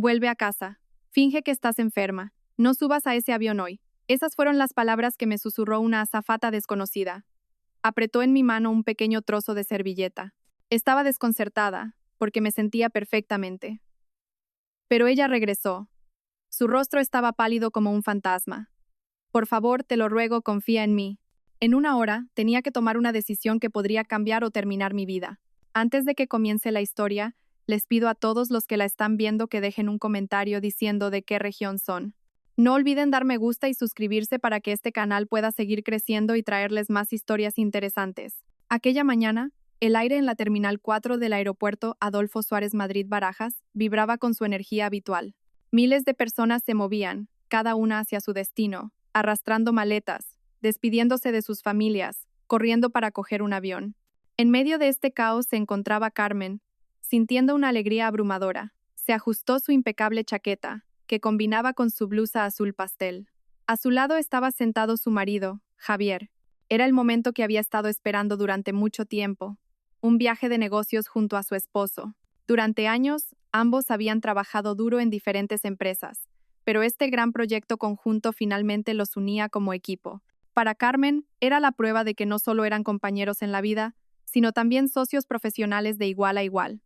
Vuelve a casa. Finge que estás enferma. No subas a ese avión hoy. Esas fueron las palabras que me susurró una azafata desconocida. Apretó en mi mano un pequeño trozo de servilleta. Estaba desconcertada, porque me sentía perfectamente. Pero ella regresó. Su rostro estaba pálido como un fantasma. Por favor, te lo ruego, confía en mí. En una hora, tenía que tomar una decisión que podría cambiar o terminar mi vida. Antes de que comience la historia, les pido a todos los que la están viendo que dejen un comentario diciendo de qué región son. No olviden dar me gusta y suscribirse para que este canal pueda seguir creciendo y traerles más historias interesantes. Aquella mañana, el aire en la Terminal 4 del aeropuerto Adolfo Suárez Madrid-Barajas vibraba con su energía habitual. Miles de personas se movían, cada una hacia su destino, arrastrando maletas, despidiéndose de sus familias, corriendo para coger un avión. En medio de este caos se encontraba Carmen, sintiendo una alegría abrumadora. Se ajustó su impecable chaqueta, que combinaba con su blusa azul pastel. A su lado estaba sentado su marido, Javier. Era el momento que había estado esperando durante mucho tiempo. Un viaje de negocios junto a su esposo. Durante años, ambos habían trabajado duro en diferentes empresas, pero este gran proyecto conjunto finalmente los unía como equipo. Para Carmen, era la prueba de que no solo eran compañeros en la vida, sino también socios profesionales de igual a igual.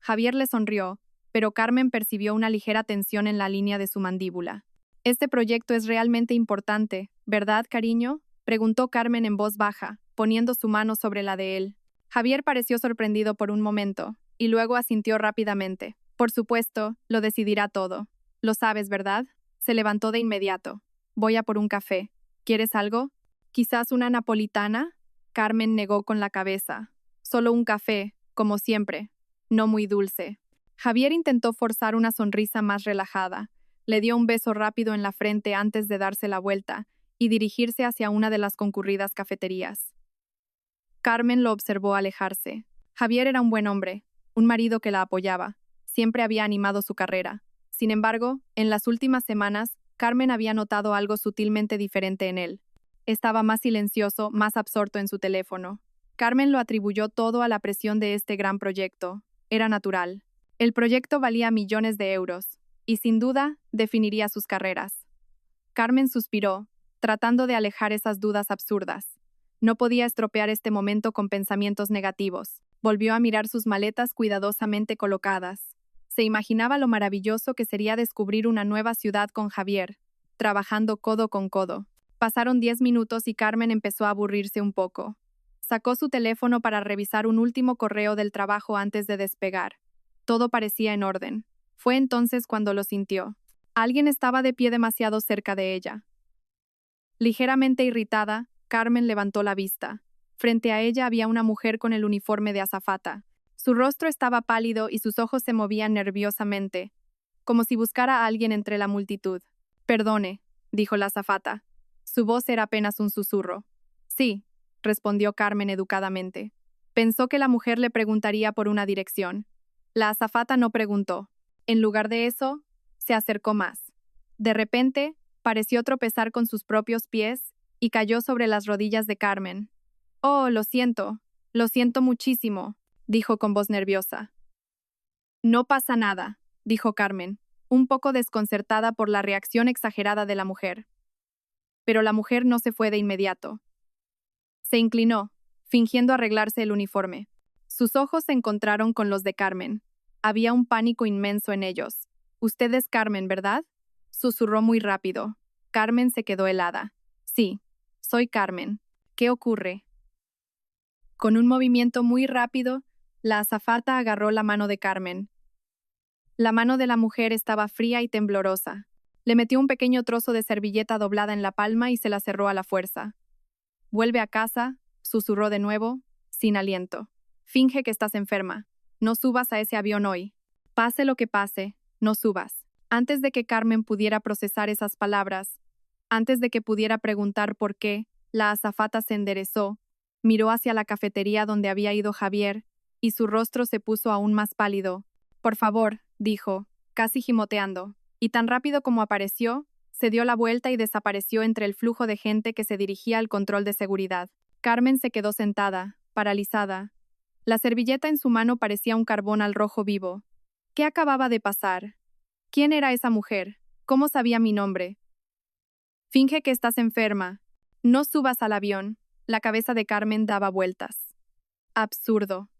Javier le sonrió, pero Carmen percibió una ligera tensión en la línea de su mandíbula. «Este proyecto es realmente importante, ¿verdad, cariño?», preguntó Carmen en voz baja, poniendo su mano sobre la de él. Javier pareció sorprendido por un momento, y luego asintió rápidamente. «Por supuesto, lo decidirá todo. Lo sabes, ¿verdad?». Se levantó de inmediato. «Voy a por un café. ¿Quieres algo? ¿Quizás una napolitana?». Carmen negó con la cabeza. «Solo un café, como siempre. No muy dulce». Javier intentó forzar una sonrisa más relajada. Le dio un beso rápido en la frente antes de darse la vuelta y dirigirse hacia una de las concurridas cafeterías. Carmen lo observó alejarse. Javier era un buen hombre, un marido que la apoyaba. Siempre había animado su carrera. Sin embargo, en las últimas semanas, Carmen había notado algo sutilmente diferente en él. Estaba más silencioso, más absorto en su teléfono. Carmen lo atribuyó todo a la presión de este gran proyecto. Era natural. El proyecto valía millones de euros, y sin duda, definiría sus carreras. Carmen suspiró, tratando de alejar esas dudas absurdas. No podía estropear este momento con pensamientos negativos. Volvió a mirar sus maletas cuidadosamente colocadas. Se imaginaba lo maravilloso que sería descubrir una nueva ciudad con Javier, trabajando codo con codo. Pasaron 10 minutos y Carmen empezó a aburrirse un poco. Sacó su teléfono para revisar un último correo del trabajo antes de despegar. Todo parecía en orden. Fue entonces cuando lo sintió. Alguien estaba de pie demasiado cerca de ella. Ligeramente irritada, Carmen levantó la vista. Frente a ella había una mujer con el uniforme de azafata. Su rostro estaba pálido y sus ojos se movían nerviosamente, como si buscara a alguien entre la multitud. «Perdone», dijo la azafata. Su voz era apenas un susurro. «Sí», respondió Carmen educadamente. Pensó que la mujer le preguntaría por una dirección. La azafata no preguntó. En lugar de eso, se acercó más. De repente, pareció tropezar con sus propios pies y cayó sobre las rodillas de Carmen. «Oh, lo siento muchísimo», dijo con voz nerviosa. «No pasa nada», dijo Carmen, un poco desconcertada por la reacción exagerada de la mujer. Pero la mujer no se fue de inmediato. Se inclinó, fingiendo arreglarse el uniforme. Sus ojos se encontraron con los de Carmen. Había un pánico inmenso en ellos. «Usted es Carmen, ¿verdad?», susurró muy rápido. Carmen se quedó helada. «Sí, soy Carmen. ¿Qué ocurre?». Con un movimiento muy rápido, la azafata agarró la mano de Carmen. La mano de la mujer estaba fría y temblorosa. Le metió un pequeño trozo de servilleta doblada en la palma y se la cerró a la fuerza. «Vuelve a casa», susurró de nuevo, sin aliento. «Finge que estás enferma. No subas a ese avión hoy. Pase lo que pase, no subas». Antes de que Carmen pudiera procesar esas palabras, antes de que pudiera preguntar por qué, la azafata se enderezó, miró hacia la cafetería donde había ido Javier, y su rostro se puso aún más pálido. «Por favor», dijo, casi gimoteando, y tan rápido como apareció, se dio la vuelta y desapareció entre el flujo de gente que se dirigía al control de seguridad. Carmen se quedó sentada, paralizada. La servilleta en su mano parecía un carbón al rojo vivo. ¿Qué acababa de pasar? ¿Quién era esa mujer? ¿Cómo sabía mi nombre? Finge que estás enferma. No subas al avión. La cabeza de Carmen daba vueltas. Absurdo.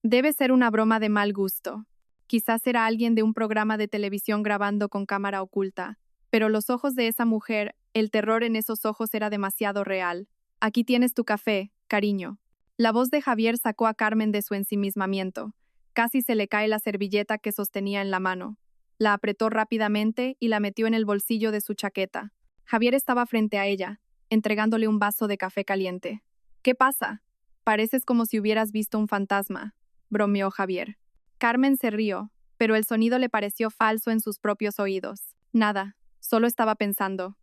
Debe ser una broma de mal gusto. Quizás era alguien de un programa de televisión grabando con cámara oculta. Pero los ojos de esa mujer, el terror en esos ojos era demasiado real. Aquí tienes tu café, cariño. La voz de Javier sacó a Carmen de su ensimismamiento. Casi se le cae la servilleta que sostenía en la mano. La apretó rápidamente y la metió en el bolsillo de su chaqueta. Javier estaba frente a ella, entregándole un vaso de café caliente. ¿Qué pasa? Pareces como si hubieras visto un fantasma, bromeó Javier. Carmen se rió, pero el sonido le pareció falso en sus propios oídos. Nada, solo estaba pensando.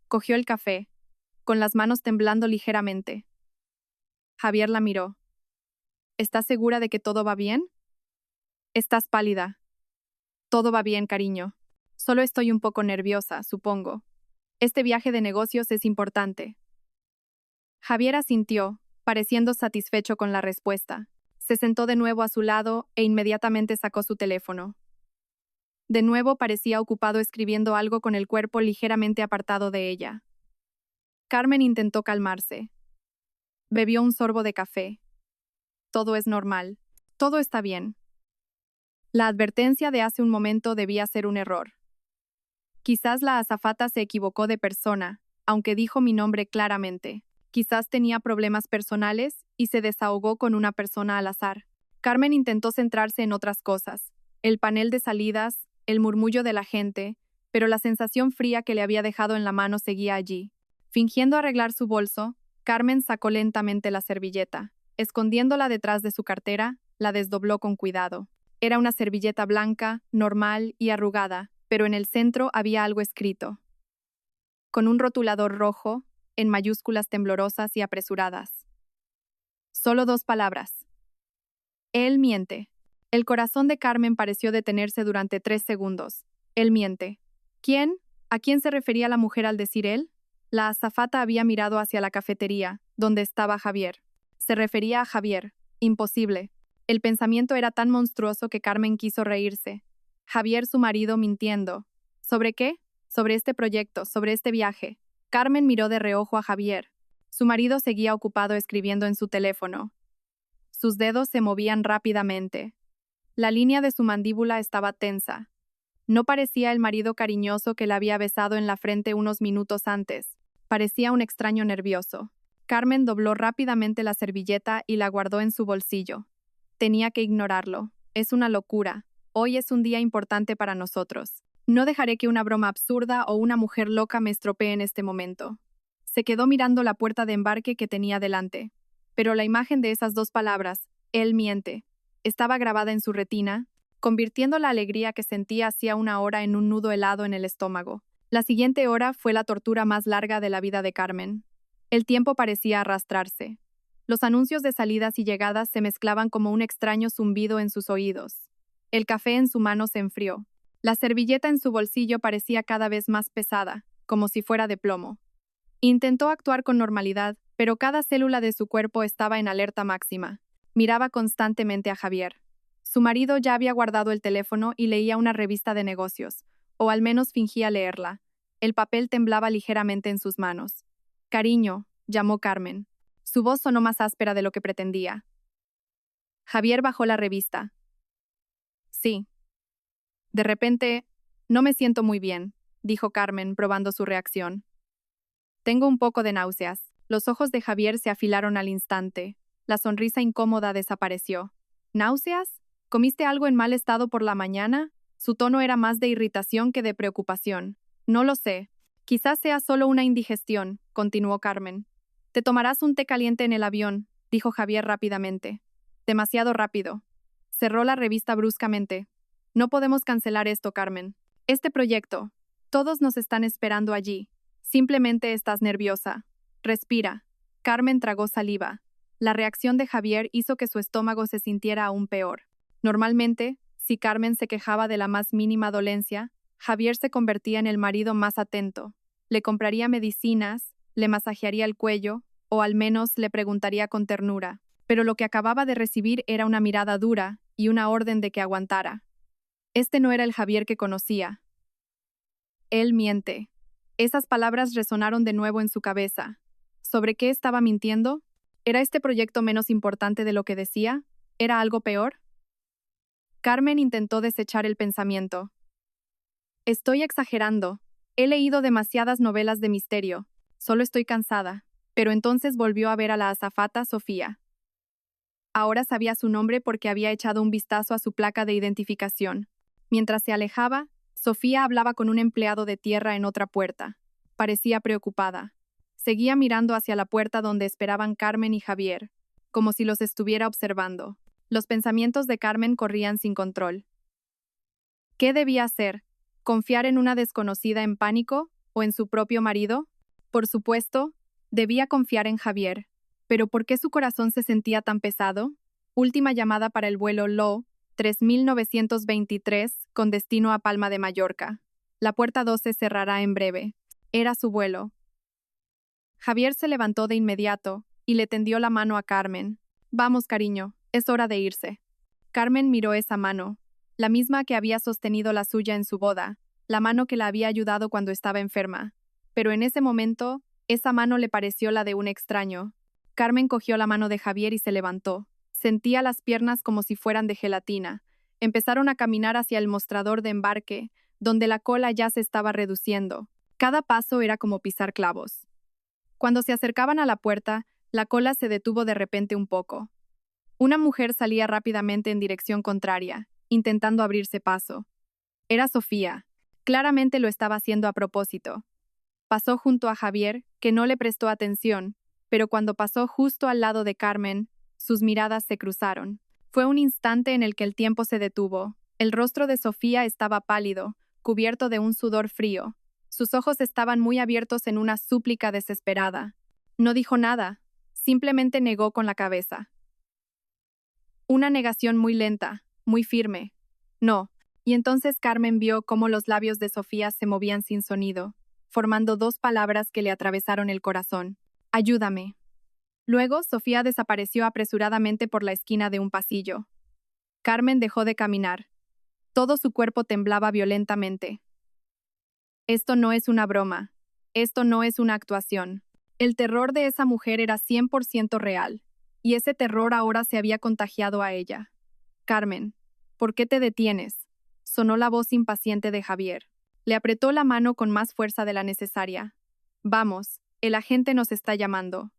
Cogió el café, con las manos temblando ligeramente. Javier la miró. ¿Estás segura de que todo va bien? Estás pálida. Todo va bien, cariño. Solo estoy un poco nerviosa, supongo. Este viaje de negocios es importante. Javier asintió, pareciendo satisfecho con la respuesta. Se sentó de nuevo a su lado e inmediatamente sacó su teléfono. De nuevo parecía ocupado escribiendo algo con el cuerpo ligeramente apartado de ella. Carmen intentó calmarse. Bebió un sorbo de café. Todo es normal. Todo está bien. La advertencia de hace un momento debía ser un error. Quizás la azafata se equivocó de persona, aunque dijo mi nombre claramente. Quizás tenía problemas personales y se desahogó con una persona al azar. Carmen intentó centrarse en otras cosas, el panel de salidas, el murmullo de la gente, pero la sensación fría que le había dejado en la mano seguía allí. Fingiendo arreglar su bolso, Carmen sacó lentamente la servilleta. Escondiéndola detrás de su cartera, la desdobló con cuidado. Era una servilleta blanca, normal y arrugada, pero en el centro había algo escrito. Con un rotulador rojo, en mayúsculas temblorosas y apresuradas. Solo 2 palabras. Él miente. El corazón de Carmen pareció detenerse durante 3 segundos. Él miente. ¿Quién? ¿A quién se refería la mujer al decir él? La azafata había mirado hacia la cafetería, donde estaba Javier. Se refería a Javier. Imposible. El pensamiento era tan monstruoso que Carmen quiso reírse. Javier, su marido, mintiendo. ¿Sobre qué? Sobre este proyecto, sobre este viaje. Carmen miró de reojo a Javier. Su marido seguía ocupado escribiendo en su teléfono. Sus dedos se movían rápidamente. La línea de su mandíbula estaba tensa. No parecía el marido cariñoso que la había besado en la frente unos minutos antes. Parecía un extraño nervioso. Carmen dobló rápidamente la servilleta y la guardó en su bolsillo. Tenía que ignorarlo. Es una locura. Hoy es un día importante para nosotros. No dejaré que una broma absurda o una mujer loca me estropee en este momento. Se quedó mirando la puerta de embarque que tenía delante. Pero la imagen de esas 2 palabras, él miente, estaba grabada en su retina, convirtiendo la alegría que sentía hacía una hora en un nudo helado en el estómago. La siguiente hora fue la tortura más larga de la vida de Carmen. El tiempo parecía arrastrarse. Los anuncios de salidas y llegadas se mezclaban como un extraño zumbido en sus oídos. El café en su mano se enfrió. La servilleta en su bolsillo parecía cada vez más pesada, como si fuera de plomo. Intentó actuar con normalidad, pero cada célula de su cuerpo estaba en alerta máxima. Miraba constantemente a Javier. Su marido ya había guardado el teléfono y leía una revista de negocios, o al menos fingía leerla. El papel temblaba ligeramente en sus manos. Cariño, llamó Carmen. Su voz sonó más áspera de lo que pretendía. Javier bajó la revista. Sí. De repente, no me siento muy bien, dijo Carmen, probando su reacción. Tengo un poco de náuseas. Los ojos de Javier se afilaron al instante. La sonrisa incómoda desapareció. ¿Náuseas? ¿Comiste algo en mal estado por la mañana? Su tono era más de irritación que de preocupación. No lo sé. Quizás sea solo una indigestión, continuó Carmen. Te tomarás un té caliente en el avión, dijo Javier rápidamente. Demasiado rápido. Cerró la revista bruscamente. No podemos cancelar esto, Carmen. Este proyecto. Todos nos están esperando allí. Simplemente estás nerviosa. Respira. Carmen tragó saliva. La reacción de Javier hizo que su estómago se sintiera aún peor. Normalmente, si Carmen se quejaba de la más mínima dolencia, Javier se convertía en el marido más atento. Le compraría medicinas, le masajearía el cuello, o al menos le preguntaría con ternura. Pero lo que acababa de recibir era una mirada dura y una orden de que aguantara. Este no era el Javier que conocía. Él miente. Esas palabras resonaron de nuevo en su cabeza. ¿Sobre qué estaba mintiendo? ¿Era este proyecto menos importante de lo que decía? ¿Era algo peor? Carmen intentó desechar el pensamiento. Estoy exagerando. He leído demasiadas novelas de misterio. Solo estoy cansada. Pero entonces volvió a ver a la azafata Sofía. Ahora sabía su nombre porque había echado un vistazo a su placa de identificación. Mientras se alejaba, Sofía hablaba con un empleado de tierra en otra puerta. Parecía preocupada. Seguía mirando hacia la puerta donde esperaban Carmen y Javier, como si los estuviera observando. Los pensamientos de Carmen corrían sin control. ¿Qué debía hacer? ¿Confiar en una desconocida en pánico o en su propio marido? Por supuesto, debía confiar en Javier. ¿Pero por qué su corazón se sentía tan pesado? Última llamada para el vuelo LO 3923 con destino a Palma de Mallorca. La puerta 12 cerrará en breve. Era su vuelo. Javier se levantó de inmediato y le tendió la mano a Carmen. Vamos, cariño, es hora de irse. Carmen miró esa mano, la misma que había sostenido la suya en su boda, la mano que la había ayudado cuando estaba enferma. Pero en ese momento, esa mano le pareció la de un extraño. Carmen cogió la mano de Javier y se levantó. Sentía las piernas como si fueran de gelatina. Empezaron a caminar hacia el mostrador de embarque, donde la cola ya se estaba reduciendo. Cada paso era como pisar clavos. Cuando se acercaban a la puerta, la cola se detuvo de repente un poco. Una mujer salía rápidamente en dirección contraria, intentando abrirse paso. Era Sofía. Claramente lo estaba haciendo a propósito. Pasó junto a Javier, que no le prestó atención, pero cuando pasó justo al lado de Carmen, sus miradas se cruzaron. Fue un instante en el que el tiempo se detuvo. El rostro de Sofía estaba pálido, cubierto de un sudor frío. Sus ojos estaban muy abiertos en una súplica desesperada. No dijo nada, simplemente negó con la cabeza. Una negación muy lenta, muy firme. No. Y entonces Carmen vio cómo los labios de Sofía se movían sin sonido, formando dos palabras que le atravesaron el corazón. Ayúdame. Luego, Sofía desapareció apresuradamente por la esquina de un pasillo. Carmen dejó de caminar. Todo su cuerpo temblaba violentamente. Esto no es una broma. Esto no es una actuación. El terror de esa mujer era 100% real, y ese terror ahora se había contagiado a ella. Carmen, ¿por qué te detienes? Sonó la voz impaciente de Javier. Le apretó la mano con más fuerza de la necesaria. Vamos, el agente nos está llamando.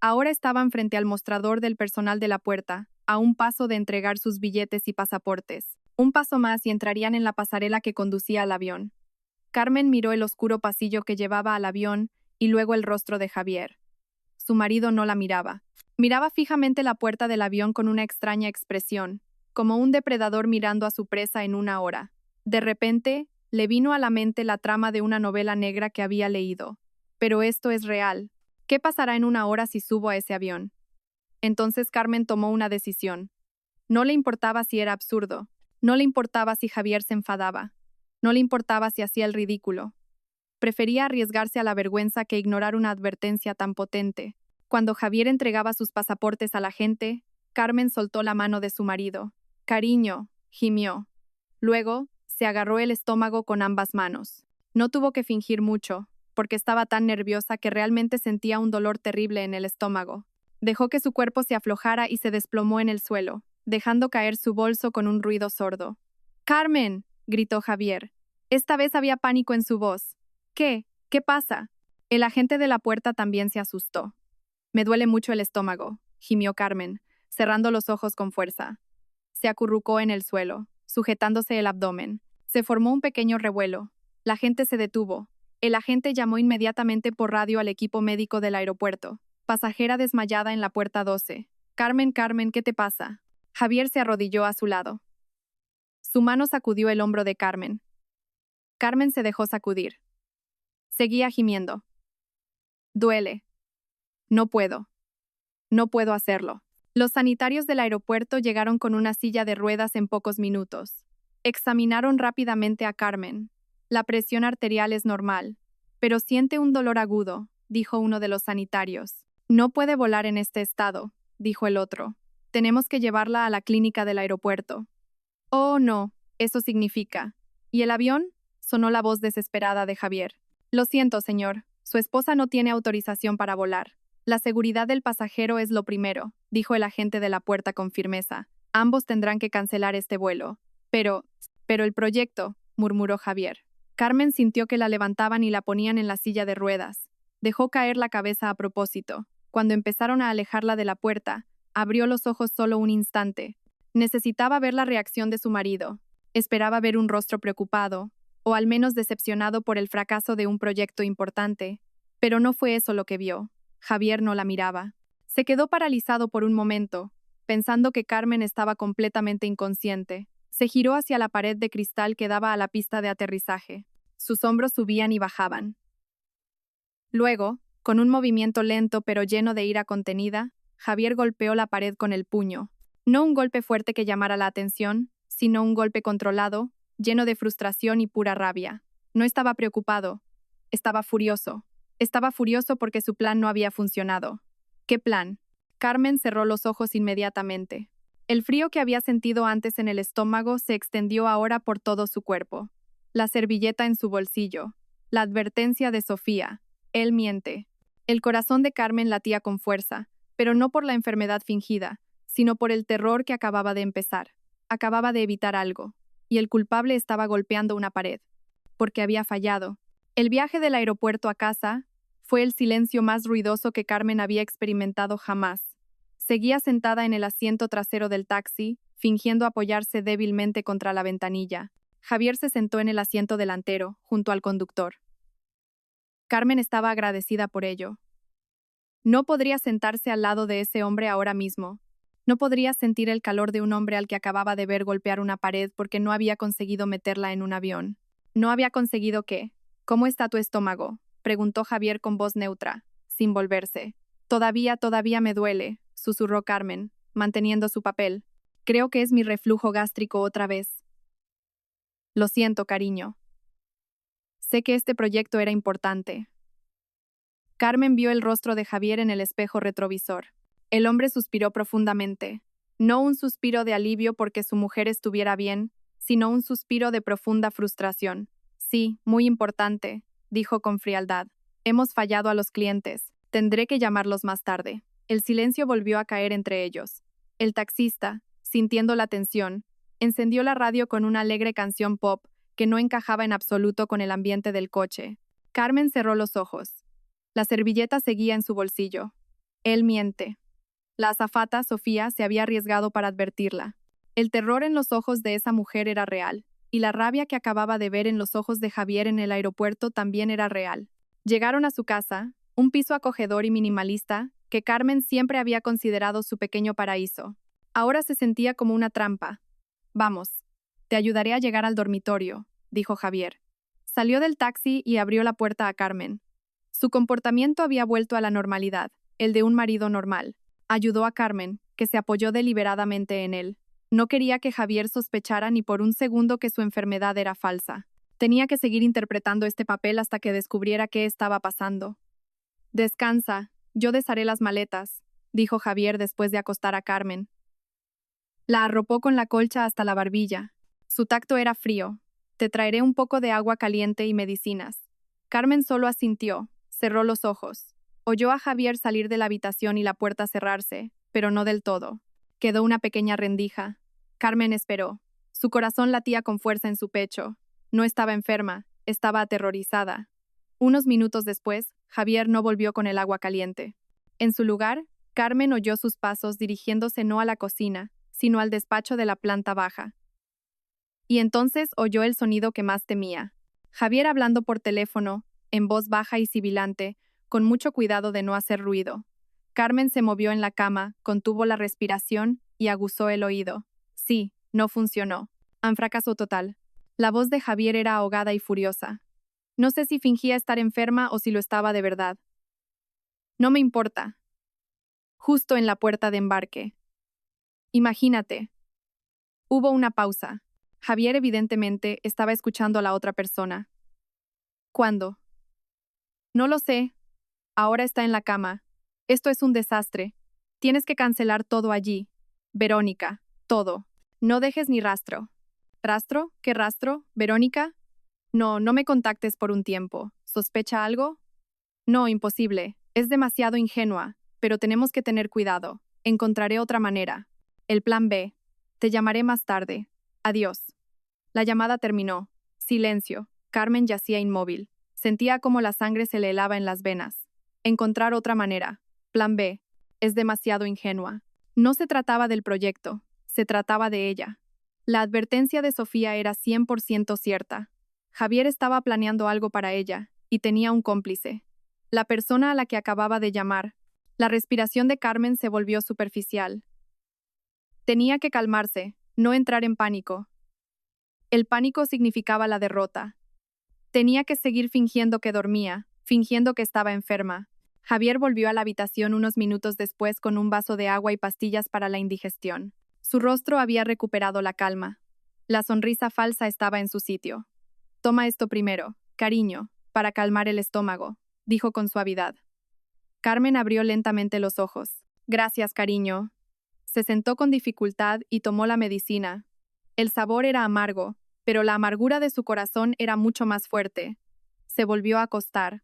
Ahora estaban frente al mostrador del personal de la puerta, a un paso de entregar sus billetes y pasaportes. Un paso más y entrarían en la pasarela que conducía al avión. Carmen miró el oscuro pasillo que llevaba al avión y luego el rostro de Javier. Su marido no la miraba. Miraba fijamente la puerta del avión con una extraña expresión, como un depredador mirando a su presa en una hora. De repente, le vino a la mente la trama de una novela negra que había leído. Pero esto es real. ¿Qué pasará en una hora si subo a ese avión? Entonces Carmen tomó una decisión. No le importaba si era absurdo. No le importaba si Javier se enfadaba. No le importaba si hacía el ridículo. Prefería arriesgarse a la vergüenza que ignorar una advertencia tan potente. Cuando Javier entregaba sus pasaportes a la gente, Carmen soltó la mano de su marido. Cariño, gimió. Luego, se agarró el estómago con ambas manos. No tuvo que fingir mucho, porque estaba tan nerviosa que realmente sentía un dolor terrible en el estómago. Dejó que su cuerpo se aflojara y se desplomó en el suelo, dejando caer su bolso con un ruido sordo. ¡Carmen!, gritó Javier. Esta vez había pánico en su voz. ¿Qué? ¿Qué pasa? El agente de la puerta también se asustó. Me duele mucho el estómago, gimió Carmen, cerrando los ojos con fuerza. Se acurrucó en el suelo, sujetándose el abdomen. Se formó un pequeño revuelo. La gente se detuvo. El agente llamó inmediatamente por radio al equipo médico del aeropuerto. Pasajera desmayada en la puerta 12. Carmen, Carmen, ¿qué te pasa? Javier se arrodilló a su lado. Su mano sacudió el hombro de Carmen. Carmen se dejó sacudir. Seguía gimiendo. Duele. No puedo. No puedo hacerlo. Los sanitarios del aeropuerto llegaron con una silla de ruedas en pocos minutos. Examinaron rápidamente a Carmen. La presión arterial es normal, pero siente un dolor agudo, dijo uno de los sanitarios. No puede volar en este estado, dijo el otro. Tenemos que llevarla a la clínica del aeropuerto. Oh, no, Eso significa. ¿Y el avión? Sonó la voz desesperada de Javier. Lo siento, señor. Su esposa no tiene autorización para volar. La seguridad del pasajero es lo primero, dijo el agente de la puerta con firmeza. Ambos tendrán que cancelar este vuelo. Pero el proyecto, murmuró Javier. Carmen sintió que la levantaban y la ponían en la silla de ruedas. Dejó caer la cabeza a propósito. Cuando empezaron a alejarla de la puerta, abrió los ojos solo un instante. Necesitaba ver la reacción de su marido. Esperaba ver un rostro preocupado, o al menos decepcionado por el fracaso de un proyecto importante. Pero no fue eso lo que vio. Javier no la miraba. Se quedó paralizado por un momento, pensando que Carmen estaba completamente inconsciente. Se giró hacia la pared de cristal que daba a la pista de aterrizaje. Sus hombros subían y bajaban. Luego, con un movimiento lento pero lleno de ira contenida, Javier golpeó la pared con el puño. No un golpe fuerte que llamara la atención, sino un golpe controlado, lleno de frustración y pura rabia. No estaba preocupado. Estaba furioso. Estaba furioso porque su plan no había funcionado. ¿Qué plan? Carmen cerró los ojos inmediatamente. El frío que había sentido antes en el estómago se extendió ahora por todo su cuerpo. La servilleta en su bolsillo. La advertencia de Sofía. Él miente. El corazón de Carmen latía con fuerza, pero no por la enfermedad fingida, sino por el terror que acababa de empezar. Acababa de evitar algo, y el culpable estaba golpeando una pared. Porque había fallado. El viaje del aeropuerto a casa fue el silencio más ruidoso que Carmen había experimentado jamás. Seguía sentada en el asiento trasero del taxi, fingiendo apoyarse débilmente contra la ventanilla. Javier se sentó en el asiento delantero, junto al conductor. Carmen estaba agradecida por ello. No podría sentarse al lado de ese hombre ahora mismo. No podría sentir el calor de un hombre al que acababa de ver golpear una pared porque no había conseguido meterla en un avión. ¿No había conseguido qué? ¿Cómo está tu estómago?, preguntó Javier con voz neutra, sin volverse. Todavía me duele, susurró Carmen, manteniendo su papel. Creo que es mi reflujo gástrico otra vez. Lo siento, cariño. Sé que este proyecto era importante. Carmen vio el rostro de Javier en el espejo retrovisor. El hombre suspiró profundamente. No un suspiro de alivio porque su mujer estuviera bien, sino un suspiro de profunda frustración. Sí, muy importante, dijo con frialdad. Hemos fallado a los clientes. Tendré que llamarlos más tarde. El silencio volvió a caer entre ellos. El taxista, sintiendo la tensión, encendió la radio con una alegre canción pop que no encajaba en absoluto con el ambiente del coche. Carmen cerró los ojos. La servilleta seguía en su bolsillo. Él miente. La azafata, Sofía, se había arriesgado para advertirla. El terror en los ojos de esa mujer era real, y la rabia que acababa de ver en los ojos de Javier en el aeropuerto también era real. Llegaron a su casa, un piso acogedor y minimalista, que Carmen siempre había considerado su pequeño paraíso. Ahora se sentía como una trampa. Vamos, te ayudaré a llegar al dormitorio, dijo Javier. Salió del taxi y abrió la puerta a Carmen. Su comportamiento había vuelto a la normalidad, el de un marido normal. Ayudó a Carmen, que se apoyó deliberadamente en él. No quería que Javier sospechara ni por un segundo que su enfermedad era falsa. Tenía que seguir interpretando este papel hasta que descubriera qué estaba pasando. Descansa, yo desharé las maletas, dijo Javier después de acostar a Carmen. La arropó con la colcha hasta la barbilla. Su tacto era frío. Te traeré un poco de agua caliente y medicinas. Carmen solo asintió, cerró los ojos. Oyó a Javier salir de la habitación y la puerta cerrarse, pero no del todo. Quedó una pequeña rendija. Carmen esperó. Su corazón latía con fuerza en su pecho. No estaba enferma, estaba aterrorizada. Unos minutos después, Javier no volvió con el agua caliente. En su lugar, Carmen oyó sus pasos dirigiéndose no a la cocina, sino al despacho de la planta baja. Y entonces oyó el sonido que más temía. Javier hablando por teléfono, en voz baja y sibilante, con mucho cuidado de no hacer ruido. Carmen se movió en la cama, contuvo la respiración y aguzó el oído. Sí, no funcionó. Un fracaso total. La voz de Javier era ahogada y furiosa. No sé si fingía estar enferma o si lo estaba de verdad. No me importa. Justo en la puerta de embarque. Imagínate. Hubo una pausa. Javier evidentemente estaba escuchando a la otra persona. ¿Cuándo? No lo sé. Ahora está en la cama. Esto es un desastre. Tienes que cancelar todo allí. Verónica, todo. No dejes ni rastro. ¿Rastro? ¿Qué rastro? ¿Verónica? No, no me contactes por un tiempo. ¿Sospecha algo? No, imposible. Es demasiado ingenua, pero tenemos que tener cuidado. Encontraré otra manera. El plan B. Te llamaré más tarde. Adiós. La llamada terminó. Silencio. Carmen yacía inmóvil. Sentía como la sangre se le helaba en las venas. Encontrar otra manera. Plan B. Es demasiado ingenua. No se trataba del proyecto, se trataba de ella. La advertencia de Sofía era 100% cierta. Javier estaba planeando algo para ella, y tenía un cómplice. La persona a la que acababa de llamar. La respiración de Carmen se volvió superficial. Tenía que calmarse, no entrar en pánico. El pánico significaba la derrota. Tenía que seguir fingiendo que dormía, fingiendo que estaba enferma. Javier volvió a la habitación unos minutos después con un vaso de agua y pastillas para la indigestión. Su rostro había recuperado la calma. La sonrisa falsa estaba en su sitio. Toma esto primero, cariño, para calmar el estómago, dijo con suavidad. Carmen abrió lentamente los ojos. Gracias, cariño. Se sentó con dificultad y tomó la medicina. El sabor era amargo, pero la amargura de su corazón era mucho más fuerte. Se volvió a acostar.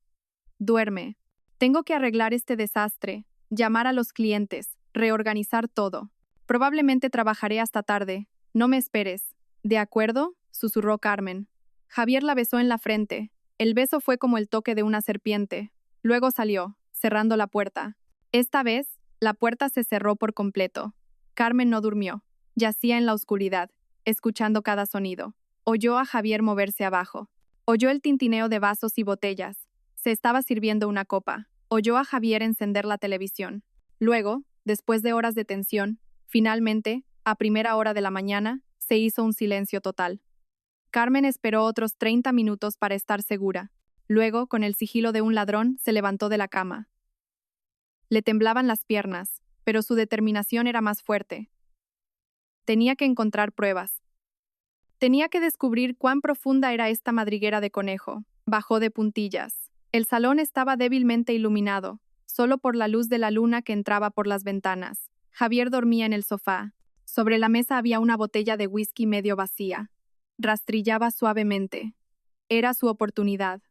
Duerme. Tengo que arreglar este desastre, llamar a los clientes, reorganizar todo. Probablemente trabajaré hasta tarde. No me esperes. ¿De acuerdo?, susurró Carmen. Javier la besó en la frente. El beso fue como el toque de una serpiente. Luego salió, cerrando la puerta. Esta vez, la puerta se cerró por completo. Carmen no durmió. Yacía en la oscuridad, escuchando cada sonido. Oyó a Javier moverse abajo. Oyó el tintineo de vasos y botellas. Se estaba sirviendo una copa. Oyó a Javier encender la televisión. Luego, después de horas de tensión, finalmente, a primera hora de la mañana, se hizo un silencio total. Carmen esperó otros 30 minutos para estar segura. Luego, con el sigilo de un ladrón, se levantó de la cama. Le temblaban las piernas, pero su determinación era más fuerte. Tenía que encontrar pruebas. Tenía que descubrir cuán profunda era esta madriguera de conejo. Bajó de puntillas. El salón estaba débilmente iluminado, solo por la luz de la luna que entraba por las ventanas. Javier dormía en el sofá. Sobre la mesa había una botella de whisky medio vacía. Rastrillaba suavemente. Era su oportunidad.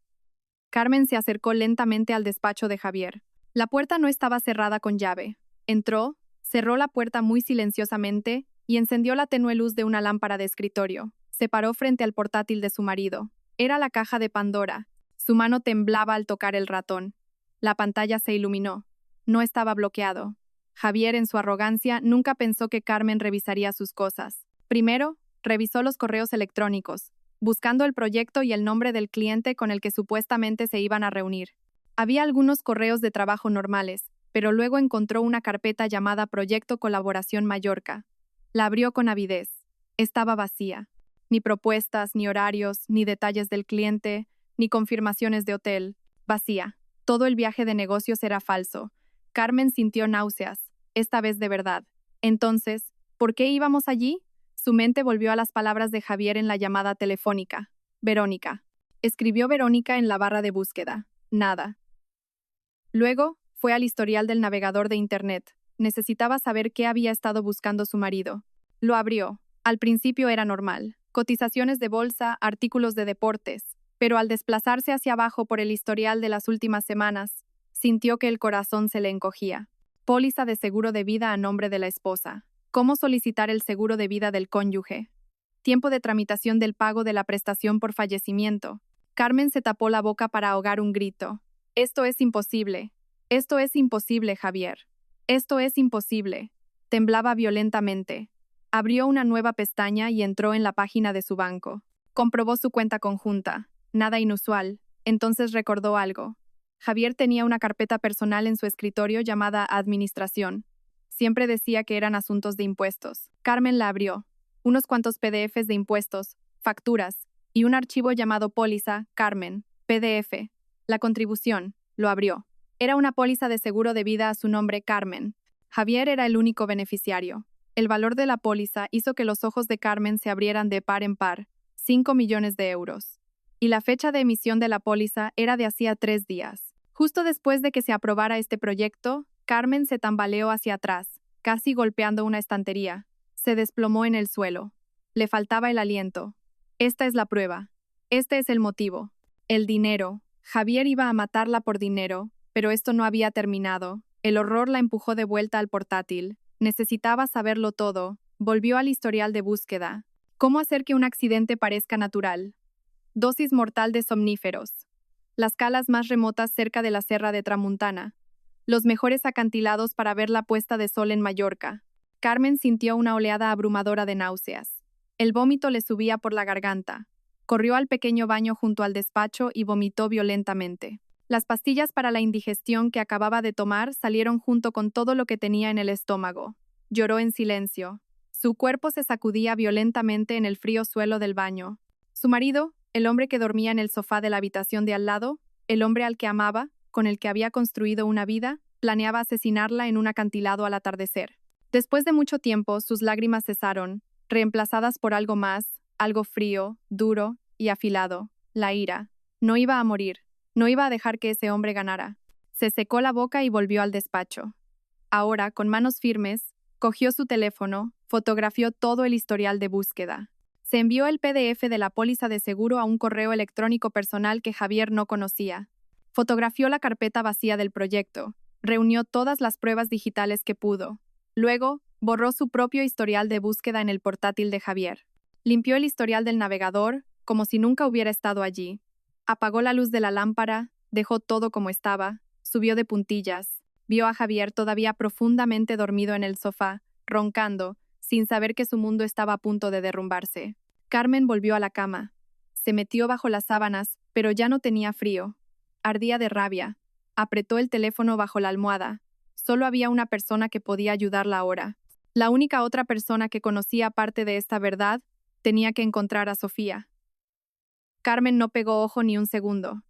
Carmen se acercó lentamente al despacho de Javier. La puerta no estaba cerrada con llave. Entró, cerró la puerta muy silenciosamente y encendió la tenue luz de una lámpara de escritorio. Se paró frente al portátil de su marido. Era la caja de Pandora. Su mano temblaba al tocar el ratón. La pantalla se iluminó. No estaba bloqueado. Javier, en su arrogancia, nunca pensó que Carmen revisaría sus cosas. Primero, revisó los correos electrónicos, buscando el proyecto y el nombre del cliente con el que supuestamente se iban a reunir. Había algunos correos de trabajo normales, pero luego encontró una carpeta llamada Proyecto Colaboración Mallorca. La abrió con avidez. Estaba vacía. Ni propuestas, ni horarios, ni detalles del cliente, ni confirmaciones de hotel. Vacía. Todo el viaje de negocios era falso. Carmen sintió náuseas, esta vez de verdad. Entonces, ¿por qué íbamos allí? Su mente volvió a las palabras de Javier en la llamada telefónica. Verónica. Escribió Verónica en la barra de búsqueda. Nada. Luego, fue al historial del navegador de Internet. Necesitaba saber qué había estado buscando su marido. Lo abrió. Al principio era normal. Cotizaciones de bolsa, artículos de deportes. Pero al desplazarse hacia abajo por el historial de las últimas semanas, sintió que el corazón se le encogía. Póliza de seguro de vida a nombre de la esposa. ¿Cómo solicitar el seguro de vida del cónyuge? Tiempo de tramitación del pago de la prestación por fallecimiento. Carmen se tapó la boca para ahogar un grito. Esto es imposible. Esto es imposible, Javier. Esto es imposible. Temblaba violentamente. Abrió una nueva pestaña y entró en la página de su banco. Comprobó su cuenta conjunta. Nada inusual. Entonces recordó algo. Javier tenía una carpeta personal en su escritorio llamada Administración. Siempre decía que eran asuntos de impuestos. Carmen la abrió. Unos cuantos PDFs de impuestos, facturas, y un archivo llamado Póliza, Carmen, PDF. La contribución. Lo abrió. Era una póliza de seguro de vida a su nombre, Carmen. Javier era el único beneficiario. El valor de la póliza hizo que los ojos de Carmen se abrieran de par en par. 5 millones de euros. Y la fecha de emisión de la póliza era de hacía 3 días. Justo después de que se aprobara este proyecto, Carmen se tambaleó hacia atrás, casi golpeando una estantería. Se desplomó en el suelo. Le faltaba el aliento. Esta es la prueba. Este es el motivo. El dinero. Javier iba a matarla por dinero, pero esto no había terminado. El horror la empujó de vuelta al portátil. Necesitaba saberlo todo. Volvió al historial de búsqueda. ¿Cómo hacer que un accidente parezca natural? Dosis mortal de somníferos. Las calas más remotas cerca de la Serra de Tramuntana. Los mejores acantilados para ver la puesta de sol en Mallorca. Carmen sintió una oleada abrumadora de náuseas. El vómito le subía por la garganta. Corrió al pequeño baño junto al despacho y vomitó violentamente. Las pastillas para la indigestión que acababa de tomar salieron junto con todo lo que tenía en el estómago. Lloró en silencio. Su cuerpo se sacudía violentamente en el frío suelo del baño. Su marido, el hombre que dormía en el sofá de la habitación de al lado, el hombre al que amaba, con el que había construido una vida, planeaba asesinarla en un acantilado al atardecer. Después de mucho tiempo, sus lágrimas cesaron, reemplazadas por algo más, algo frío, duro y afilado, la ira. No iba a morir, no iba a dejar que ese hombre ganara. Se secó la boca y volvió al despacho. Ahora, con manos firmes, cogió su teléfono, fotografió todo el historial de búsqueda. Se envió el PDF de la póliza de seguro a un correo electrónico personal que Javier no conocía. Fotografió la carpeta vacía del proyecto, reunió todas las pruebas digitales que pudo. Luego, borró su propio historial de búsqueda en el portátil de Javier. Limpió el historial del navegador, como si nunca hubiera estado allí. Apagó la luz de la lámpara, dejó todo como estaba, subió de puntillas. Vio a Javier todavía profundamente dormido en el sofá, roncando, sin saber que su mundo estaba a punto de derrumbarse. Carmen volvió a la cama. Se metió bajo las sábanas, pero ya no tenía frío. Ardía de rabia. Apretó el teléfono bajo la almohada. Solo había una persona que podía ayudarla ahora. La única otra persona que conocía parte de esta verdad tenía que encontrar a Sofía. Carmen no pegó ojo ni un segundo.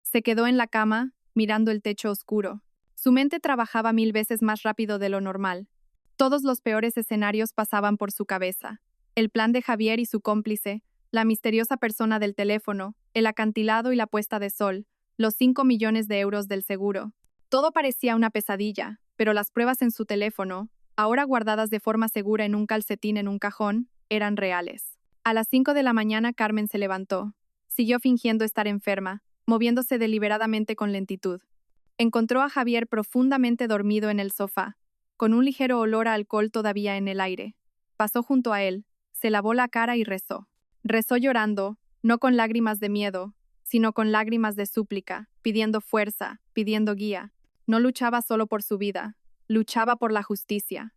Se quedó en la cama, mirando el techo oscuro. Su mente trabajaba 1000 veces más rápido de lo normal. Todos los peores escenarios pasaban por su cabeza. El plan de Javier y su cómplice, la misteriosa persona del teléfono, el acantilado y la puesta de sol, los 5 millones de euros del seguro. Todo parecía una pesadilla, pero las pruebas en su teléfono, ahora guardadas de forma segura en un calcetín en un cajón, eran reales. A las 5 de la mañana Carmen se levantó. Siguió fingiendo estar enferma, moviéndose deliberadamente con lentitud. Encontró a Javier profundamente dormido en el sofá, con un ligero olor a alcohol todavía en el aire. Pasó junto a él, se lavó la cara y rezó. Rezó llorando, no con lágrimas de miedo, sino con lágrimas de súplica, pidiendo fuerza, pidiendo guía. No luchaba solo por su vida, luchaba por la justicia.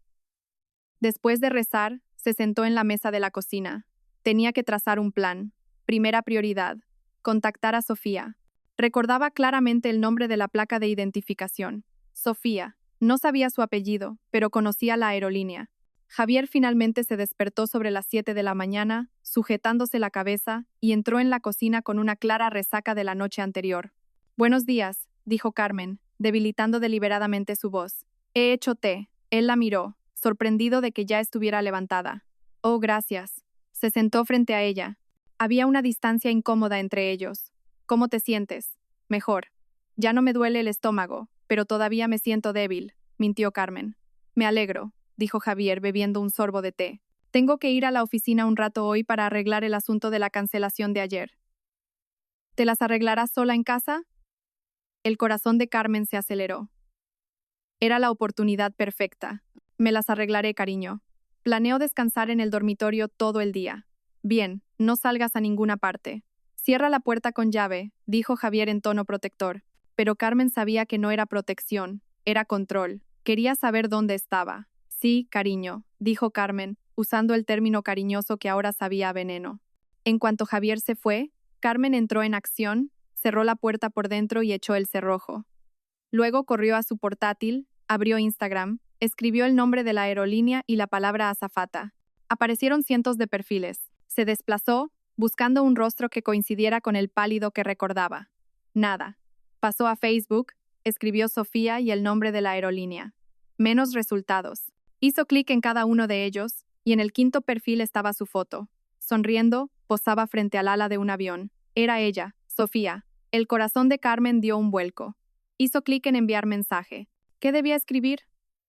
Después de rezar, se sentó en la mesa de la cocina. Tenía que trazar un plan. Primera prioridad, contactar a Sofía. Recordaba claramente el nombre de la placa de identificación. Sofía. No sabía su apellido, pero conocía la aerolínea. Javier finalmente se despertó sobre las 7 de la mañana, sujetándose la cabeza, y entró en la cocina con una clara resaca de la noche anterior. «Buenos días», dijo Carmen, debilitando deliberadamente su voz. «He hecho té». Él la miró, sorprendido de que ya estuviera levantada. «Oh, gracias». Se sentó frente a ella. Había una distancia incómoda entre ellos. «¿Cómo te sientes?» «Mejor. Ya no me duele el estómago, pero todavía me siento débil», mintió Carmen. «Me alegro», dijo Javier bebiendo un sorbo de té. «Tengo que ir a la oficina un rato hoy para arreglar el asunto de la cancelación de ayer». «¿Te las arreglarás sola en casa?» El corazón de Carmen se aceleró. Era la oportunidad perfecta. «Me las arreglaré, cariño. Planeo descansar en el dormitorio todo el día». «Bien, no salgas a ninguna parte. Cierra la puerta con llave», dijo Javier en tono protector. Pero Carmen sabía que no era protección, era control. Quería saber dónde estaba. «Sí, cariño», dijo Carmen, usando el término cariñoso que ahora sabía a veneno. En cuanto Javier se fue, Carmen entró en acción, cerró la puerta por dentro y echó el cerrojo. Luego corrió a su portátil, abrió Instagram, escribió el nombre de la aerolínea y la palabra azafata. Aparecieron cientos de perfiles. Se desplazó, buscando un rostro que coincidiera con el pálido que recordaba. Nada. Pasó a Facebook, escribió Sofía y el nombre de la aerolínea. Menos resultados. Hizo clic en cada uno de ellos, y en el quinto perfil estaba su foto. Sonriendo, posaba frente al ala de un avión. Era ella, Sofía. El corazón de Carmen dio un vuelco. Hizo clic en enviar mensaje. ¿Qué debía escribir?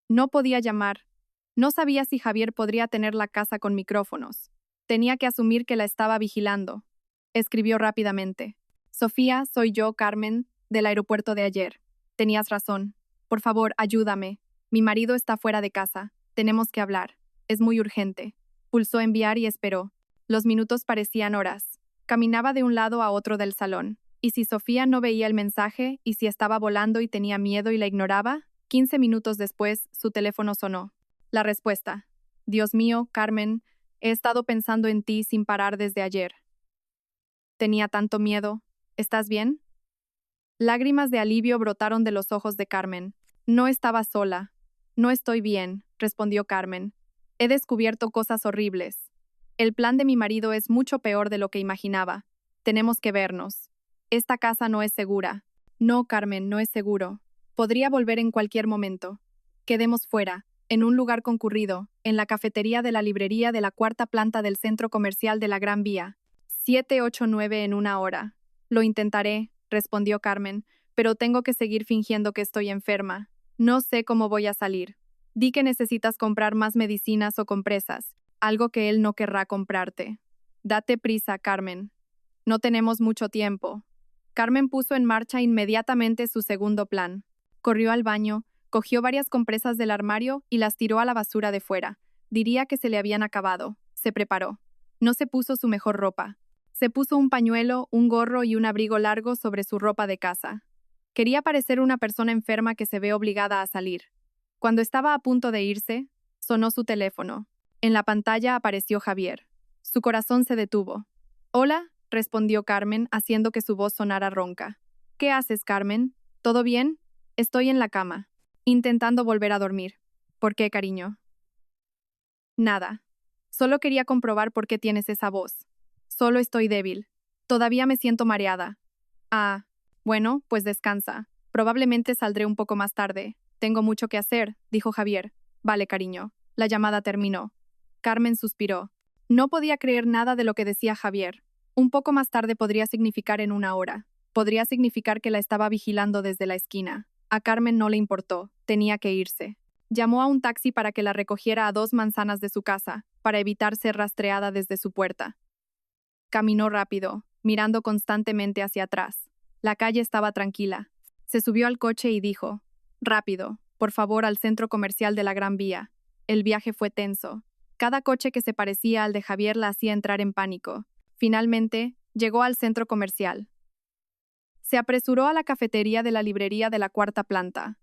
No podía llamar. No sabía si Javier podría tener la casa con micrófonos. Tenía que asumir que la estaba vigilando. Escribió rápidamente. Sofía, soy yo, Carmen, del aeropuerto de ayer. Tenías razón. Por favor, ayúdame. Mi marido está fuera de casa. Tenemos que hablar. Es muy urgente. Pulsó enviar y esperó. Los minutos parecían horas. Caminaba de un lado a otro del salón. ¿Y si Sofía no veía el mensaje? ¿Y si estaba volando y tenía miedo y la ignoraba? 15 minutos después, su teléfono sonó. La respuesta. Dios mío, Carmen, he estado pensando en ti sin parar desde ayer. Tenía tanto miedo. ¿Estás bien? Lágrimas de alivio brotaron de los ojos de Carmen. No estaba sola. No estoy bien, respondió Carmen. He descubierto cosas horribles. El plan de mi marido es mucho peor de lo que imaginaba. Tenemos que vernos. Esta casa no es segura. No, Carmen, no es seguro. Podría volver en cualquier momento. Quedemos fuera, en un lugar concurrido, en la cafetería de la librería de la cuarta planta del centro comercial de la Gran Vía. 7-8-9 en una hora. Lo intentaré, respondió Carmen, pero tengo que seguir fingiendo que estoy enferma. No sé cómo voy a salir. Di que necesitas comprar más medicinas o compresas, algo que él no querrá comprarte. Date prisa, Carmen. No tenemos mucho tiempo. Carmen puso en marcha inmediatamente su segundo plan. Corrió al baño, cogió varias compresas del armario y las tiró a la basura de fuera. Diría que se le habían acabado. Se preparó. No se puso su mejor ropa. Se puso un pañuelo, un gorro y un abrigo largo sobre su ropa de casa. Quería parecer una persona enferma que se ve obligada a salir. Cuando estaba a punto de irse, sonó su teléfono. En la pantalla apareció Javier. Su corazón se detuvo. «Hola», respondió Carmen, haciendo que su voz sonara ronca. «¿Qué haces, Carmen? ¿Todo bien?» «Estoy en la cama, intentando volver a dormir». «¿Por qué, cariño?» «Nada. Solo quería comprobar por qué tienes esa voz. Solo estoy débil. Todavía me siento mareada». «Ah, bueno, pues descansa. Probablemente saldré un poco más tarde. Tengo mucho que hacer», dijo Javier. «Vale, cariño». La llamada terminó. Carmen suspiró. No podía creer nada de lo que decía Javier. Un poco más tarde podría significar en una hora. Podría significar que la estaba vigilando desde la esquina. A Carmen no le importó. Tenía que irse. Llamó a un taxi para que la recogiera a 2 manzanas de su casa, para evitar ser rastreada desde su puerta. Caminó rápido, mirando constantemente hacia atrás. La calle estaba tranquila. Se subió al coche y dijo: «Rápido, por favor, al centro comercial de la Gran Vía». El viaje fue tenso. Cada coche que se parecía al de Javier la hacía entrar en pánico. Finalmente, llegó al centro comercial. Se apresuró a la cafetería de la librería de la cuarta planta.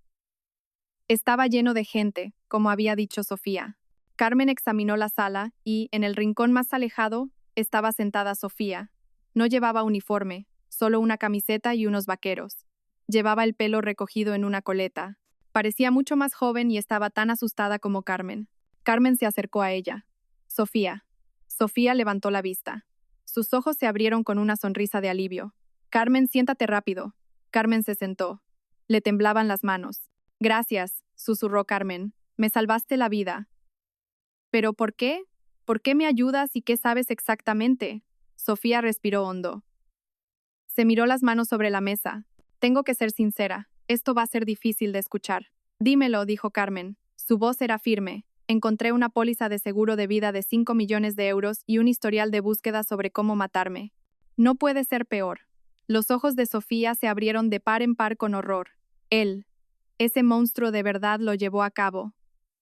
Estaba lleno de gente, como había dicho Sofía. Carmen examinó la sala y, en el rincón más alejado, estaba sentada Sofía. No llevaba uniforme, solo una camiseta y unos vaqueros. Llevaba el pelo recogido en una coleta. Parecía mucho más joven y estaba tan asustada como Carmen. Carmen se acercó a ella. «Sofía». Sofía levantó la vista. Sus ojos se abrieron con una sonrisa de alivio. «Carmen, siéntate rápido». Carmen se sentó. Le temblaban las manos. «Gracias», susurró Carmen. «Me salvaste la vida». «¿Pero por qué? ¿Por qué me ayudas y qué sabes exactamente?» Sofía respiró hondo. Se miró las manos sobre la mesa. «Tengo que ser sincera. Esto va a ser difícil de escuchar». «Dímelo», dijo Carmen. Su voz era firme. «Encontré una póliza de seguro de vida de 5 millones de euros y un historial de búsqueda sobre cómo matarme. No puede ser peor». Los ojos de Sofía se abrieron de par en par con horror. Él, ese monstruo de verdad lo llevó a cabo.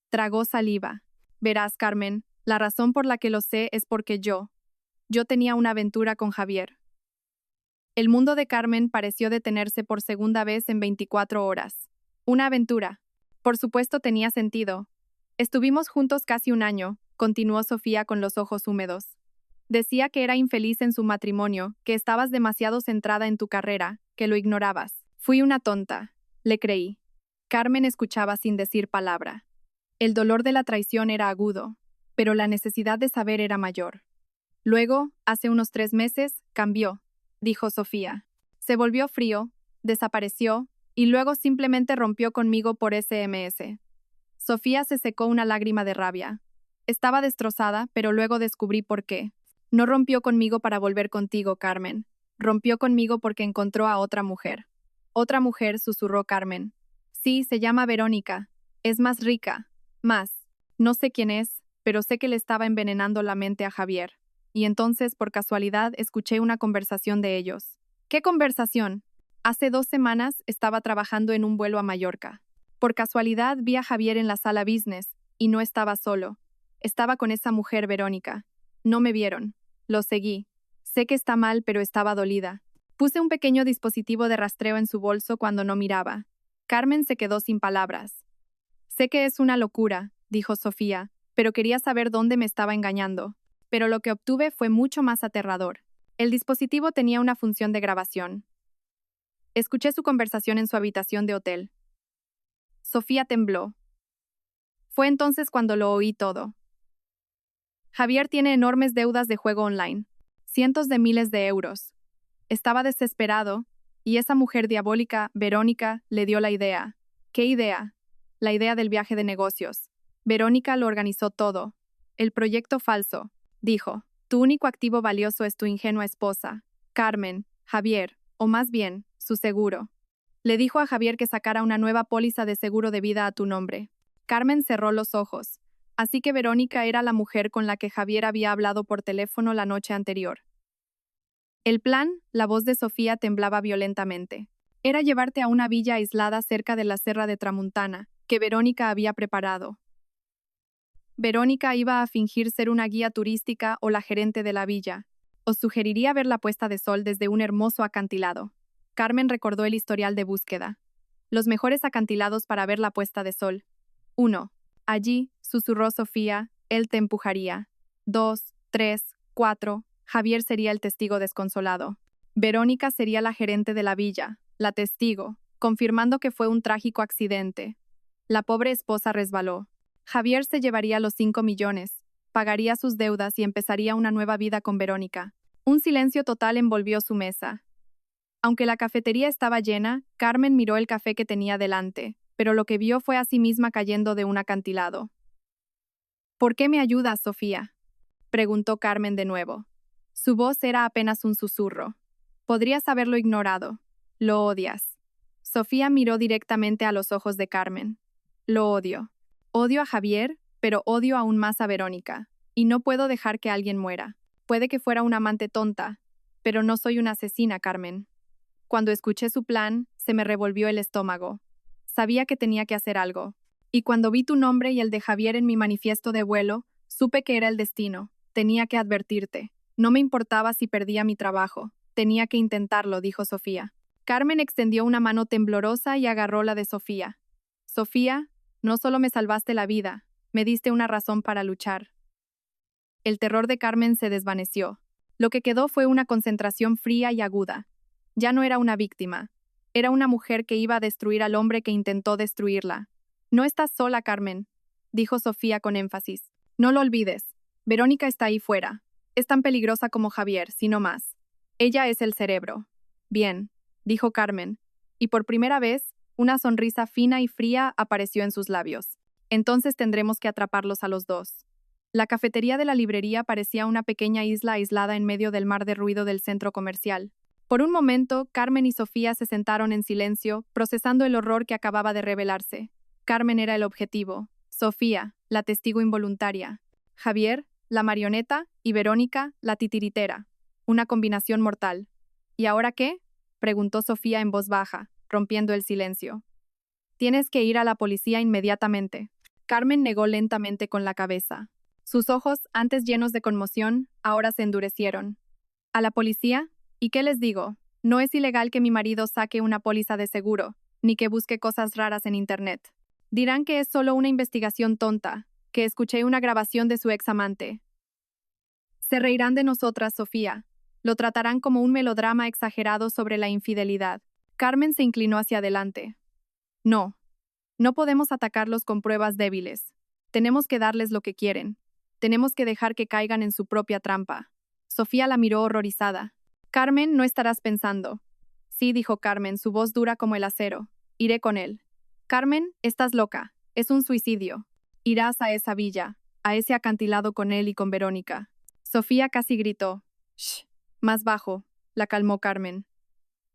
Tragó saliva. «Verás, Carmen, la razón por la que lo sé es porque yo tenía una aventura con Javier». El mundo de Carmen pareció detenerse por segunda vez en 24 horas. Una aventura. Por supuesto tenía sentido. «Estuvimos juntos casi un año», continuó Sofía con los ojos húmedos. «Decía que era infeliz en su matrimonio, que estabas demasiado centrada en tu carrera, que lo ignorabas. Fui una tonta. Le creí». Carmen escuchaba sin decir palabra. El dolor de la traición era agudo, pero la necesidad de saber era mayor. «Luego, hace unos 3 meses, cambió», dijo Sofía. «Se volvió frío, desapareció, y luego simplemente rompió conmigo por SMS». Sofía se secó una lágrima de rabia. Estaba destrozada, pero luego descubrí por qué. «No rompió conmigo para volver contigo, Carmen. Rompió conmigo porque encontró a otra mujer». «¿Otra mujer?», susurró Carmen. «Sí, se llama Verónica. Es más rica. Más». No sé quién es, pero sé que le estaba envenenando la mente a Javier. Y entonces, por casualidad, escuché una conversación de ellos. ¿Qué conversación? Hace 2 semanas estaba trabajando en un vuelo a Mallorca. Por casualidad vi a Javier en la sala business, y no estaba solo. Estaba con esa mujer Verónica. No me vieron. Lo seguí. Sé que está mal, pero estaba dolida. Puse un pequeño dispositivo de rastreo en su bolso cuando no miraba. Carmen se quedó sin palabras. Sé que es una locura, dijo Sofía, pero quería saber dónde me estaba engañando. Pero lo que obtuve fue mucho más aterrador. El dispositivo tenía una función de grabación. Escuché su conversación en su habitación de hotel. Sofía tembló. Fue entonces cuando lo oí todo. Javier tiene enormes deudas de juego online. Cientos de miles de euros. Estaba desesperado, y esa mujer diabólica, Verónica, le dio la idea. ¿Qué idea? La idea del viaje de negocios. Verónica lo organizó todo. El proyecto falso. Dijo, tu único activo valioso es tu ingenua esposa, Carmen, Javier, o más bien, su seguro. Le dijo a Javier que sacara una nueva póliza de seguro de vida a tu nombre. Carmen cerró los ojos. Así que Verónica era la mujer con la que Javier había hablado por teléfono la noche anterior. El plan, la voz de Sofía temblaba violentamente. Era llevarte a una villa aislada cerca de la Serra de Tramuntana, que Verónica había preparado. Verónica iba a fingir ser una guía turística o la gerente de la villa. Os sugeriría ver la puesta de sol desde un hermoso acantilado. Carmen recordó el historial de búsqueda. Los mejores acantilados para ver la puesta de sol. 1. Allí, susurró Sofía, él te empujaría. 2, 3, 4. Javier sería el testigo desconsolado. Verónica sería la gerente de la villa, la testigo, confirmando que fue un trágico accidente. La pobre esposa resbaló. Javier se llevaría los 5 millones, pagaría sus deudas y empezaría una nueva vida con Verónica. Un silencio total envolvió su mesa. Aunque la cafetería estaba llena, Carmen miró el café que tenía delante, pero lo que vio fue a sí misma cayendo de un acantilado. ¿Por qué me ayudas, Sofía?, preguntó Carmen de nuevo. Su voz era apenas un susurro. Podrías haberlo ignorado. Lo odias. Sofía miró directamente a los ojos de Carmen. Lo odio. Odio a Javier, pero odio aún más a Verónica. Y no puedo dejar que alguien muera. Puede que fuera una amante tonta, pero no soy una asesina, Carmen. Cuando escuché su plan, se me revolvió el estómago. Sabía que tenía que hacer algo. Y cuando vi tu nombre y el de Javier en mi manifiesto de vuelo, supe que era el destino. Tenía que advertirte. No me importaba si perdía mi trabajo. Tenía que intentarlo, dijo Sofía. Carmen extendió una mano temblorosa y agarró la de Sofía. Sofía, no solo me salvaste la vida, me diste una razón para luchar. El terror de Carmen se desvaneció. Lo que quedó fue una concentración fría y aguda. Ya no era una víctima. Era una mujer que iba a destruir al hombre que intentó destruirla. No estás sola, Carmen, dijo Sofía con énfasis. No lo olvides. Verónica está ahí fuera. Es tan peligrosa como Javier, si no más. Ella es el cerebro. Bien, dijo Carmen, y por primera vez, una sonrisa fina y fría apareció en sus labios. Entonces tendremos que atraparlos a los dos. La cafetería de la librería parecía una pequeña isla aislada en medio del mar de ruido del centro comercial. Por un momento, Carmen y Sofía se sentaron en silencio, procesando el horror que acababa de revelarse. Carmen era el objetivo, Sofía, la testigo involuntaria, Javier, la marioneta, y Verónica, la titiritera. Una combinación mortal. ¿Y ahora qué?, preguntó Sofía en voz baja, rompiendo el silencio. Tienes que ir a la policía inmediatamente. Carmen negó lentamente con la cabeza. Sus ojos, antes llenos de conmoción, ahora se endurecieron. ¿A la policía? ¿Y qué les digo? No es ilegal que mi marido saque una póliza de seguro, ni que busque cosas raras en Internet. Dirán que es solo una investigación tonta, que escuché una grabación de su examante. Se reirán de nosotras, Sofía. Lo tratarán como un melodrama exagerado sobre la infidelidad. Carmen se inclinó hacia adelante. No. No podemos atacarlos con pruebas débiles. Tenemos que darles lo que quieren. Tenemos que dejar que caigan en su propia trampa. Sofía la miró horrorizada. Carmen, no estarás pensando. Sí, dijo Carmen, su voz dura como el acero. Iré con él. Carmen, estás loca. Es un suicidio. Irás a esa villa, a ese acantilado con él y con Verónica. Sofía casi gritó. Shh, más bajo, la calmó Carmen.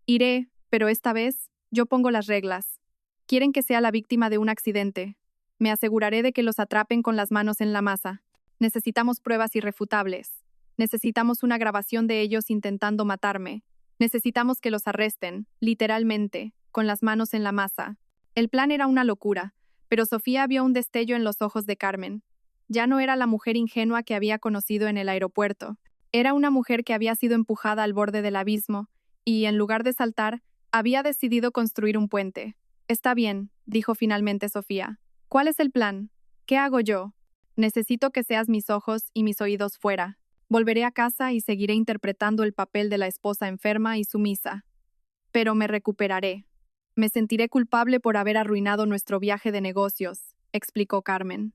Iré, pero esta vez, yo pongo las reglas. Quieren que sea la víctima de un accidente. Me aseguraré de que los atrapen con las manos en la masa. Necesitamos pruebas irrefutables. Necesitamos una grabación de ellos intentando matarme. Necesitamos que los arresten, literalmente, con las manos en la masa. El plan era una locura, pero Sofía vio un destello en los ojos de Carmen. Ya no era la mujer ingenua que había conocido en el aeropuerto. Era una mujer que había sido empujada al borde del abismo y, en lugar de saltar, había decidido construir un puente. Está bien, dijo finalmente Sofía. ¿Cuál es el plan? ¿Qué hago yo? Necesito que seas mis ojos y mis oídos fuera. Volveré a casa y seguiré interpretando el papel de la esposa enferma y sumisa. Pero me recuperaré. Me sentiré culpable por haber arruinado nuestro viaje de negocios, explicó Carmen.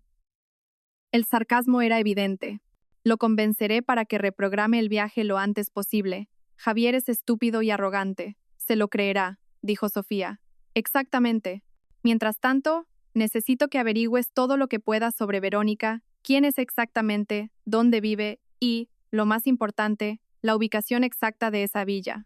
El sarcasmo era evidente. Lo convenceré para que reprograme el viaje lo antes posible. Javier es estúpido y arrogante. Se lo creerá, dijo Sofía. Exactamente. Mientras tanto, necesito que averigües todo lo que puedas sobre Verónica, quién es exactamente, dónde vive y, lo más importante, la ubicación exacta de esa villa.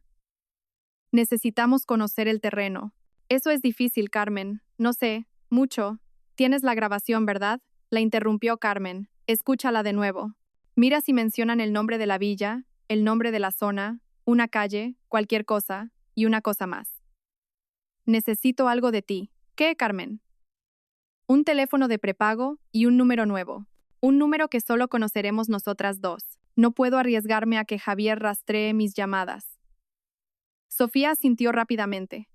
Necesitamos conocer el terreno. Eso es difícil, Carmen. No sé, mucho. Tienes la grabación, ¿verdad? La interrumpió Carmen. Escúchala de nuevo. Mira si mencionan el nombre de la villa, el nombre de la zona, una calle, cualquier cosa, y una cosa más. Necesito algo de ti. ¿Qué, Carmen? Un teléfono de prepago y un número nuevo. Un número que solo conoceremos nosotras dos. No puedo arriesgarme a que Javier rastree mis llamadas. Sofía asintió rápidamente.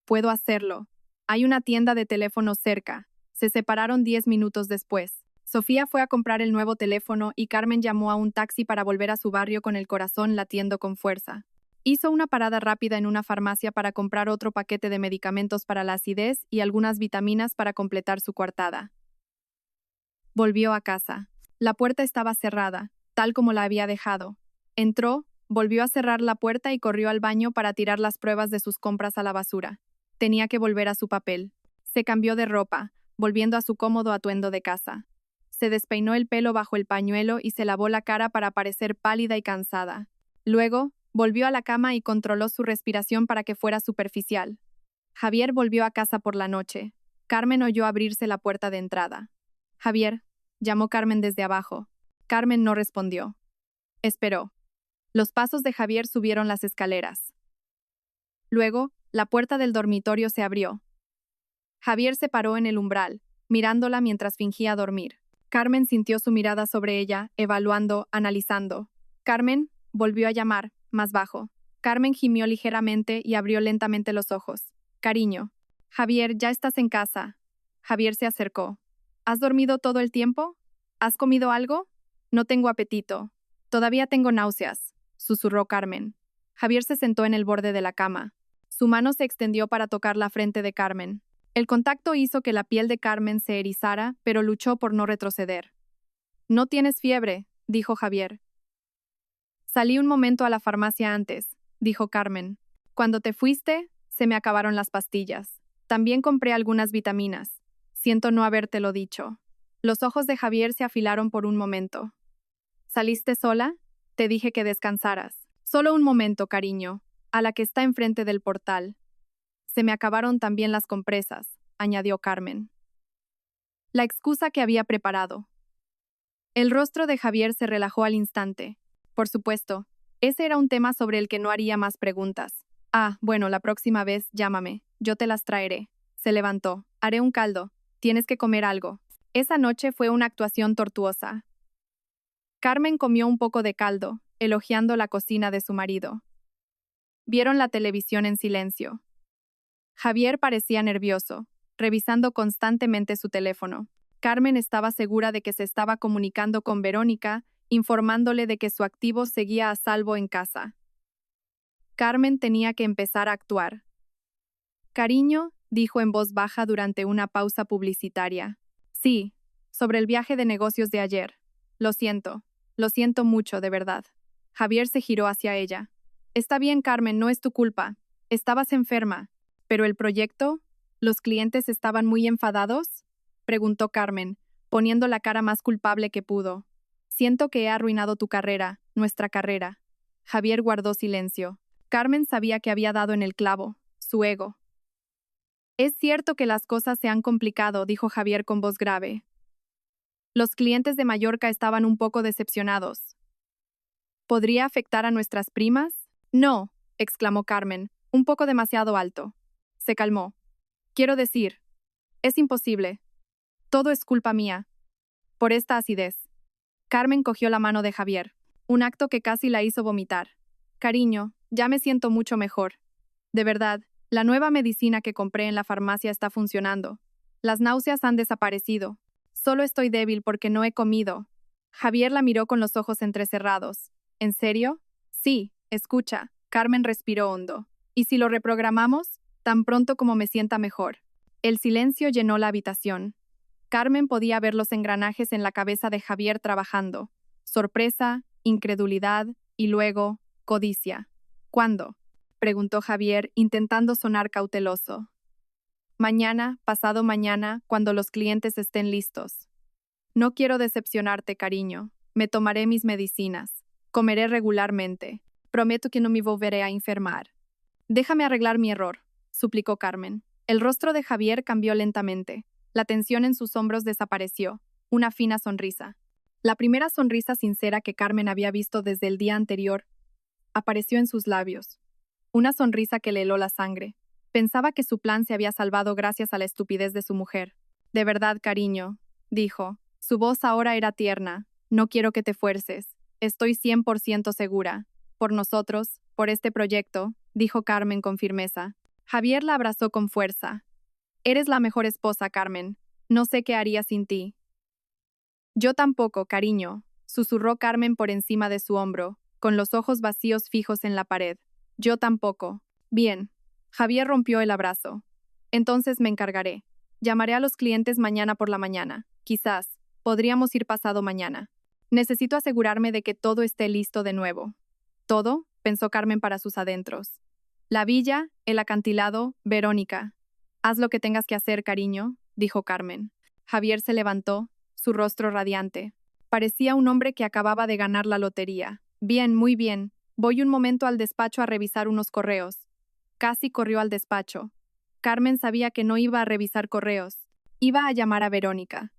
Puedo hacerlo. Hay una tienda de teléfonos cerca. Se separaron 10 minutos después. Sofía fue a comprar el nuevo teléfono y Carmen llamó a un taxi para volver a su barrio con el corazón latiendo con fuerza. Hizo una parada rápida en una farmacia para comprar otro paquete de medicamentos para la acidez y algunas vitaminas para completar su coartada. Volvió a casa. La puerta estaba cerrada, tal como la había dejado. Entró, volvió a cerrar la puerta y corrió al baño para tirar las pruebas de sus compras a la basura. Tenía que volver a su papel. Se cambió de ropa, volviendo a su cómodo atuendo de casa. Se despeinó el pelo bajo el pañuelo y se lavó la cara para parecer pálida y cansada. Luego, volvió a la cama y controló su respiración para que fuera superficial. Javier volvió a casa por la noche. Carmen oyó abrirse la puerta de entrada. Javier, llamó Carmen desde abajo. Carmen no respondió. Esperó. Los pasos de Javier subieron las escaleras. Luego, la puerta del dormitorio se abrió. Javier se paró en el umbral, mirándola mientras fingía dormir. Carmen sintió su mirada sobre ella, evaluando, analizando. Carmen volvió a llamar, más bajo. Carmen gimió ligeramente y abrió lentamente los ojos. Cariño. Javier, ya estás en casa. Javier se acercó. ¿Has dormido todo el tiempo? ¿Has comido algo? No tengo apetito. Todavía tengo náuseas, susurró Carmen. Javier se sentó en el borde de la cama. Su mano se extendió para tocar la frente de Carmen. El contacto hizo que la piel de Carmen se erizara, pero luchó por no retroceder. No tienes fiebre, dijo Javier. Salí un momento a la farmacia antes, dijo Carmen. Cuando te fuiste, se me acabaron las pastillas. También compré algunas vitaminas. Siento no habértelo dicho. Los ojos de Javier se afilaron por un momento. ¿Saliste sola? Te dije que descansaras. Solo un momento, cariño, a la que está enfrente del portal. Se me acabaron también las compresas, añadió Carmen. La excusa que había preparado. El rostro de Javier se relajó al instante. Por supuesto, ese era un tema sobre el que no haría más preguntas. Ah, bueno, la próxima vez llámame, yo te las traeré. Se levantó. Haré un caldo. Tienes que comer algo. Esa noche fue una actuación tortuosa. Carmen comió un poco de caldo, elogiando la cocina de su marido. Vieron la televisión en silencio. Javier parecía nervioso, revisando constantemente su teléfono. Carmen estaba segura de que se estaba comunicando con Verónica, informándole de que su activo seguía a salvo en casa. Carmen tenía que empezar a actuar. Cariño, dijo en voz baja durante una pausa publicitaria. Sí, sobre el viaje de negocios de ayer. Lo siento mucho, de verdad. Javier se giró hacia ella. Está bien, Carmen, no es tu culpa. Estabas enferma. ¿Pero el proyecto? ¿Los clientes estaban muy enfadados? Preguntó Carmen, poniendo la cara más culpable que pudo. Siento que he arruinado tu carrera, nuestra carrera. Javier guardó silencio. Carmen sabía que había dado en el clavo, su ego. Es cierto que las cosas se han complicado, dijo Javier con voz grave. Los clientes de Mallorca estaban un poco decepcionados. ¿Podría afectar a nuestras primas? No, exclamó Carmen, un poco demasiado alto. Se calmó. Quiero decir, es imposible. Todo es culpa mía. Por esta acidez. Carmen cogió la mano de Javier, un acto que casi la hizo vomitar. Cariño, ya me siento mucho mejor. De verdad, la nueva medicina que compré en la farmacia está funcionando. Las náuseas han desaparecido. Solo estoy débil porque no he comido. Javier la miró con los ojos entrecerrados. ¿En serio? Sí, escucha. Carmen respiró hondo. ¿Y si lo reprogramamos? Tan pronto como me sienta mejor. El silencio llenó la habitación. Carmen podía ver los engranajes en la cabeza de Javier trabajando. Sorpresa, incredulidad y luego, codicia. ¿Cuándo? Preguntó Javier, intentando sonar cauteloso. Mañana, pasado mañana, cuando los clientes estén listos. No quiero decepcionarte, cariño. Me tomaré mis medicinas. Comeré regularmente. Prometo que no me volveré a enfermar. Déjame arreglar mi error, suplicó Carmen. El rostro de Javier cambió lentamente. La tensión en sus hombros desapareció. Una fina sonrisa. La primera sonrisa sincera que Carmen había visto desde el día anterior apareció en sus labios. Una sonrisa que le heló la sangre. Pensaba que su plan se había salvado gracias a la estupidez de su mujer. De verdad, cariño, dijo. Su voz ahora era tierna. No quiero que te fuerces. Estoy 100% segura. Por nosotros, por este proyecto, dijo Carmen con firmeza. Javier la abrazó con fuerza. Eres la mejor esposa, Carmen. No sé qué haría sin ti. Yo tampoco, cariño, susurró Carmen por encima de su hombro, con los ojos vacíos fijos en la pared. Yo tampoco. Bien. Javier rompió el abrazo. Entonces me encargaré. Llamaré a los clientes mañana por la mañana. Quizás. Podríamos ir pasado mañana. Necesito asegurarme de que todo esté listo de nuevo. ¿Todo? Pensó Carmen para sus adentros. La villa, el acantilado, Verónica. Haz lo que tengas que hacer, cariño, dijo Carmen. Javier se levantó, su rostro radiante. Parecía un hombre que acababa de ganar la lotería. Bien, muy bien. Voy un momento al despacho a revisar unos correos. Casi corrió al despacho. Carmen sabía que no iba a revisar correos. Iba a llamar a Verónica.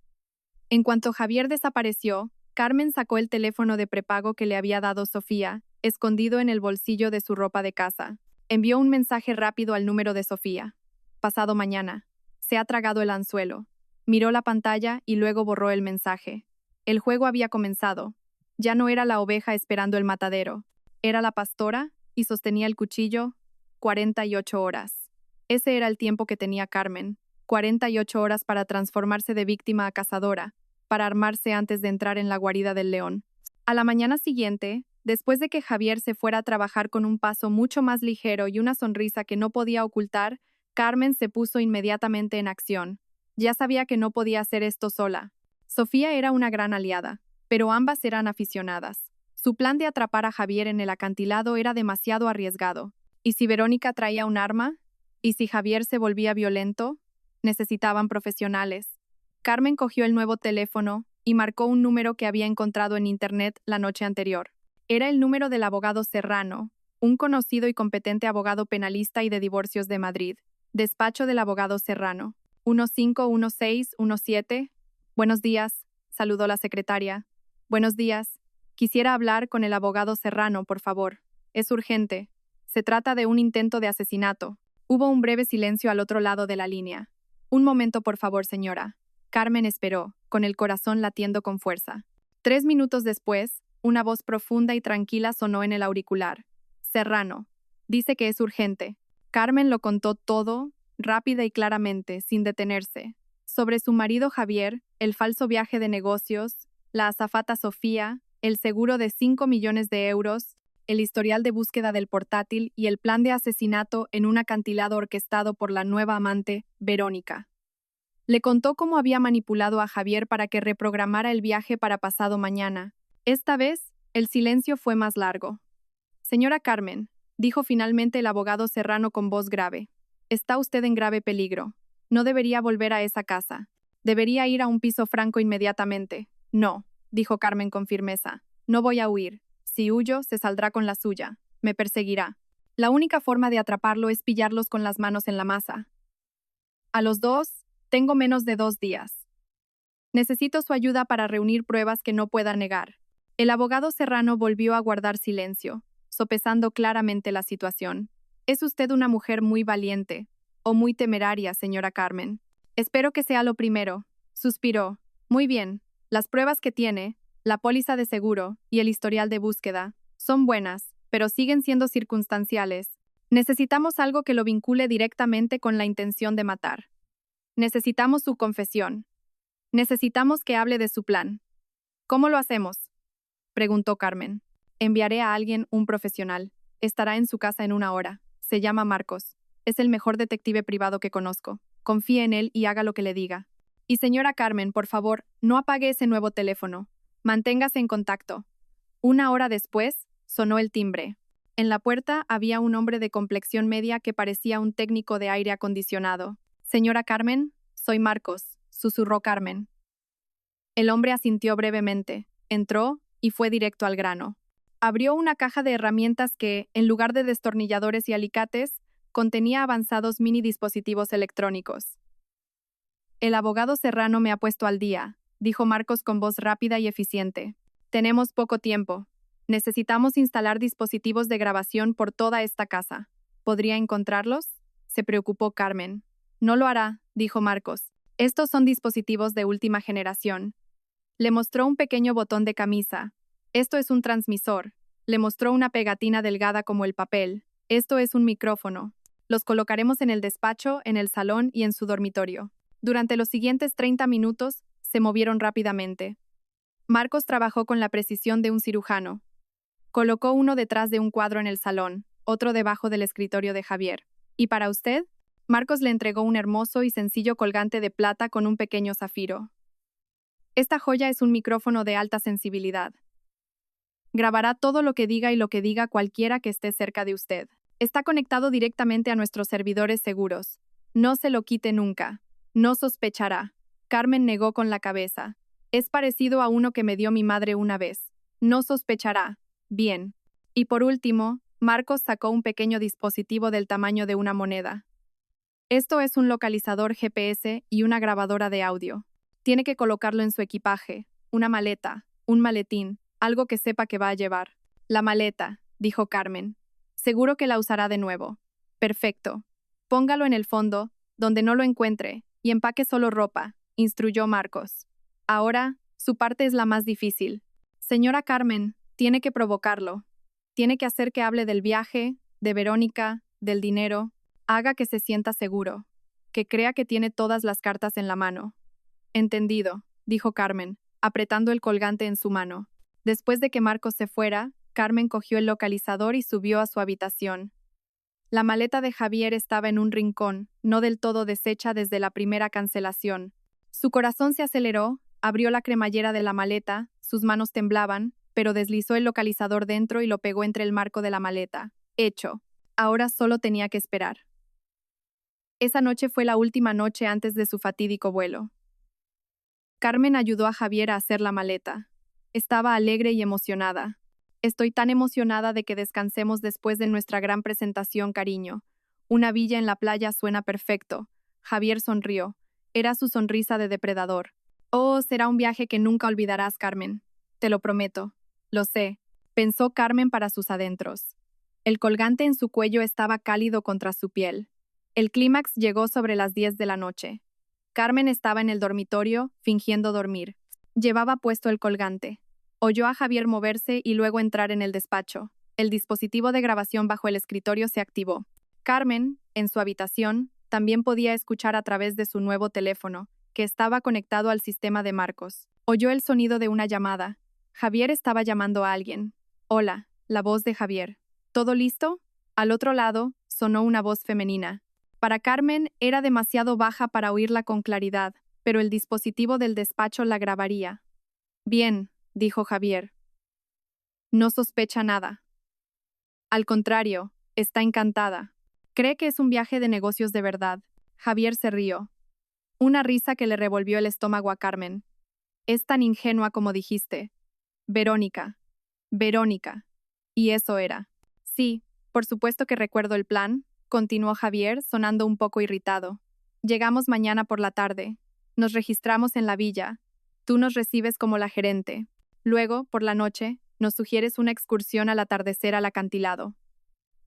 En cuanto Javier desapareció, Carmen sacó el teléfono de prepago que le había dado Sofía, escondido en el bolsillo de su ropa de casa. Envió un mensaje rápido al número de Sofía. Pasado mañana. Se ha tragado el anzuelo. Miró la pantalla y luego borró el mensaje. El juego había comenzado. Ya no era la oveja esperando el matadero. Era la pastora y sostenía el cuchillo. 48 horas. Ese era el tiempo que tenía Carmen. 48 horas para transformarse de víctima a cazadora, para armarse antes de entrar en la guarida del león. A la mañana siguiente, después de que Javier se fuera a trabajar con un paso mucho más ligero y una sonrisa que no podía ocultar, Carmen se puso inmediatamente en acción. Ya sabía que no podía hacer esto sola. Sofía era una gran aliada, pero ambas eran aficionadas. Su plan de atrapar a Javier en el acantilado era demasiado arriesgado. ¿Y si Verónica traía un arma? ¿Y si Javier se volvía violento? Necesitaban profesionales. Carmen cogió el nuevo teléfono y marcó un número que había encontrado en Internet la noche anterior. Era el número del abogado Serrano, un conocido y competente abogado penalista y de divorcios de Madrid. Despacho del abogado Serrano. 151617. Buenos días, saludó la secretaria. Buenos días. Quisiera hablar con el abogado Serrano, por favor. Es urgente. Se trata de un intento de asesinato. Hubo un breve silencio al otro lado de la línea. Un momento, por favor, señora. Carmen esperó, con el corazón latiendo con fuerza. 3 minutos después, una voz profunda y tranquila sonó en el auricular. Serrano. Dice que es urgente. Carmen lo contó todo, rápida y claramente, sin detenerse. Sobre su marido Javier, el falso viaje de negocios, la azafata Sofía, el seguro de 5 millones de euros, el historial de búsqueda del portátil y el plan de asesinato en un acantilado orquestado por la nueva amante, Verónica. Le contó cómo había manipulado a Javier para que reprogramara el viaje para pasado mañana. Esta vez, el silencio fue más largo. Señora Carmen, dijo finalmente el abogado Serrano con voz grave. Está usted en grave peligro. No debería volver a esa casa. Debería ir a un piso franco inmediatamente. No, dijo Carmen con firmeza. No voy a huir. Si huyo, se saldrá con la suya. Me perseguirá. La única forma de atraparlo es pillarlos con las manos en la masa. A los 2, tengo menos de 2 días. Necesito su ayuda para reunir pruebas que no pueda negar. El abogado Serrano volvió a guardar silencio, sopesando claramente la situación. Es usted una mujer muy valiente, o muy temeraria, señora Carmen. Espero que sea lo primero, suspiró. Muy bien, las pruebas que tiene, la póliza de seguro y el historial de búsqueda, son buenas, pero siguen siendo circunstanciales. Necesitamos algo que lo vincule directamente con la intención de matar. Necesitamos su confesión. Necesitamos que hable de su plan. ¿Cómo lo hacemos?, preguntó Carmen. Enviaré a alguien, un profesional. Estará en su casa en 1 hora. Se llama Marcos. Es el mejor detective privado que conozco. Confíe en él y haga lo que le diga. Y señora Carmen, por favor, no apague ese nuevo teléfono. Manténgase en contacto. 1 hora después, sonó el timbre. En la puerta había un hombre de complexión media que parecía un técnico de aire acondicionado. Señora Carmen, soy Marcos, susurró Carmen. El hombre asintió brevemente, entró y fue directo al grano. Abrió una caja de herramientas que, en lugar de destornilladores y alicates, contenía avanzados mini dispositivos electrónicos. El abogado Serrano me ha puesto al día, dijo Marcos con voz rápida y eficiente. Tenemos poco tiempo. Necesitamos instalar dispositivos de grabación por toda esta casa. ¿Podría encontrarlos?, se preocupó Carmen. No lo hará, dijo Marcos. Estos son dispositivos de última generación. Le mostró un pequeño botón de camisa. Esto es un transmisor. Le mostró una pegatina delgada como el papel. Esto es un micrófono. Los colocaremos en el despacho, en el salón y en su dormitorio. Durante los siguientes 30 minutos, se movieron rápidamente. Marcos trabajó con la precisión de un cirujano. Colocó uno detrás de un cuadro en el salón, otro debajo del escritorio de Javier. ¿Y para usted? Marcos le entregó un hermoso y sencillo colgante de plata con un pequeño zafiro. Esta joya es un micrófono de alta sensibilidad. Grabará todo lo que diga y lo que diga cualquiera que esté cerca de usted. Está conectado directamente a nuestros servidores seguros. No se lo quite nunca. No sospechará. Carmen negó con la cabeza. Es parecido a uno que me dio mi madre una vez. No sospechará. Bien. Y por último, Marcos sacó un pequeño dispositivo del tamaño de una moneda. Esto es un localizador GPS y una grabadora de audio. Tiene que colocarlo en su equipaje, una maleta, un maletín, algo que sepa que va a llevar. La maleta, dijo Carmen. Seguro que la usará de nuevo. Perfecto. Póngalo en el fondo, donde no lo encuentre, y empaque solo ropa, instruyó Marcos. Ahora, su parte es la más difícil. Señora Carmen, tiene que provocarlo. Tiene que hacer que hable del viaje, de Verónica, del dinero. Haga que se sienta seguro. Que crea que tiene todas las cartas en la mano. Entendido, dijo Carmen, apretando el colgante en su mano. Después de que Marcos se fuera, Carmen cogió el localizador y subió a su habitación. La maleta de Javier estaba en un rincón, no del todo deshecha desde la primera cancelación. Su corazón se aceleró, abrió la cremallera de la maleta, sus manos temblaban, pero deslizó el localizador dentro y lo pegó entre el marco de la maleta. Hecho. Ahora solo tenía que esperar. Esa noche fue la última noche antes de su fatídico vuelo. Carmen ayudó a Javier a hacer la maleta. Estaba alegre y emocionada. Estoy tan emocionada de que descansemos después de nuestra gran presentación, cariño. Una villa en la playa suena perfecto. Javier sonrió. Era su sonrisa de depredador. Oh, será un viaje que nunca olvidarás, Carmen. Te lo prometo. Lo sé, pensó Carmen para sus adentros. El colgante en su cuello estaba cálido contra su piel. El clímax llegó sobre las 10 de la noche. Carmen estaba en el dormitorio, fingiendo dormir. Llevaba puesto el colgante. Oyó a Javier moverse y luego entrar en el despacho. El dispositivo de grabación bajo el escritorio se activó. Carmen, en su habitación, también podía escuchar a través de su nuevo teléfono, que estaba conectado al sistema de Marcos. Oyó el sonido de una llamada. Javier estaba llamando a alguien. Hola, la voz de Javier. ¿Todo listo? Al otro lado, sonó una voz femenina. Para Carmen, era demasiado baja para oírla con claridad, pero el dispositivo del despacho la grabaría. Bien, dijo Javier. No sospecha nada. Al contrario, está encantada. Cree que es un viaje de negocios de verdad. Javier se rió. Una risa que le revolvió el estómago a Carmen. Es tan ingenua como dijiste. Verónica. Verónica. Y eso era. Sí, por supuesto que recuerdo el plan, continuó Javier, sonando un poco irritado. Llegamos mañana por la tarde. Nos registramos en la villa. Tú nos recibes como la gerente. Luego, por la noche, nos sugieres una excursión al atardecer al acantilado.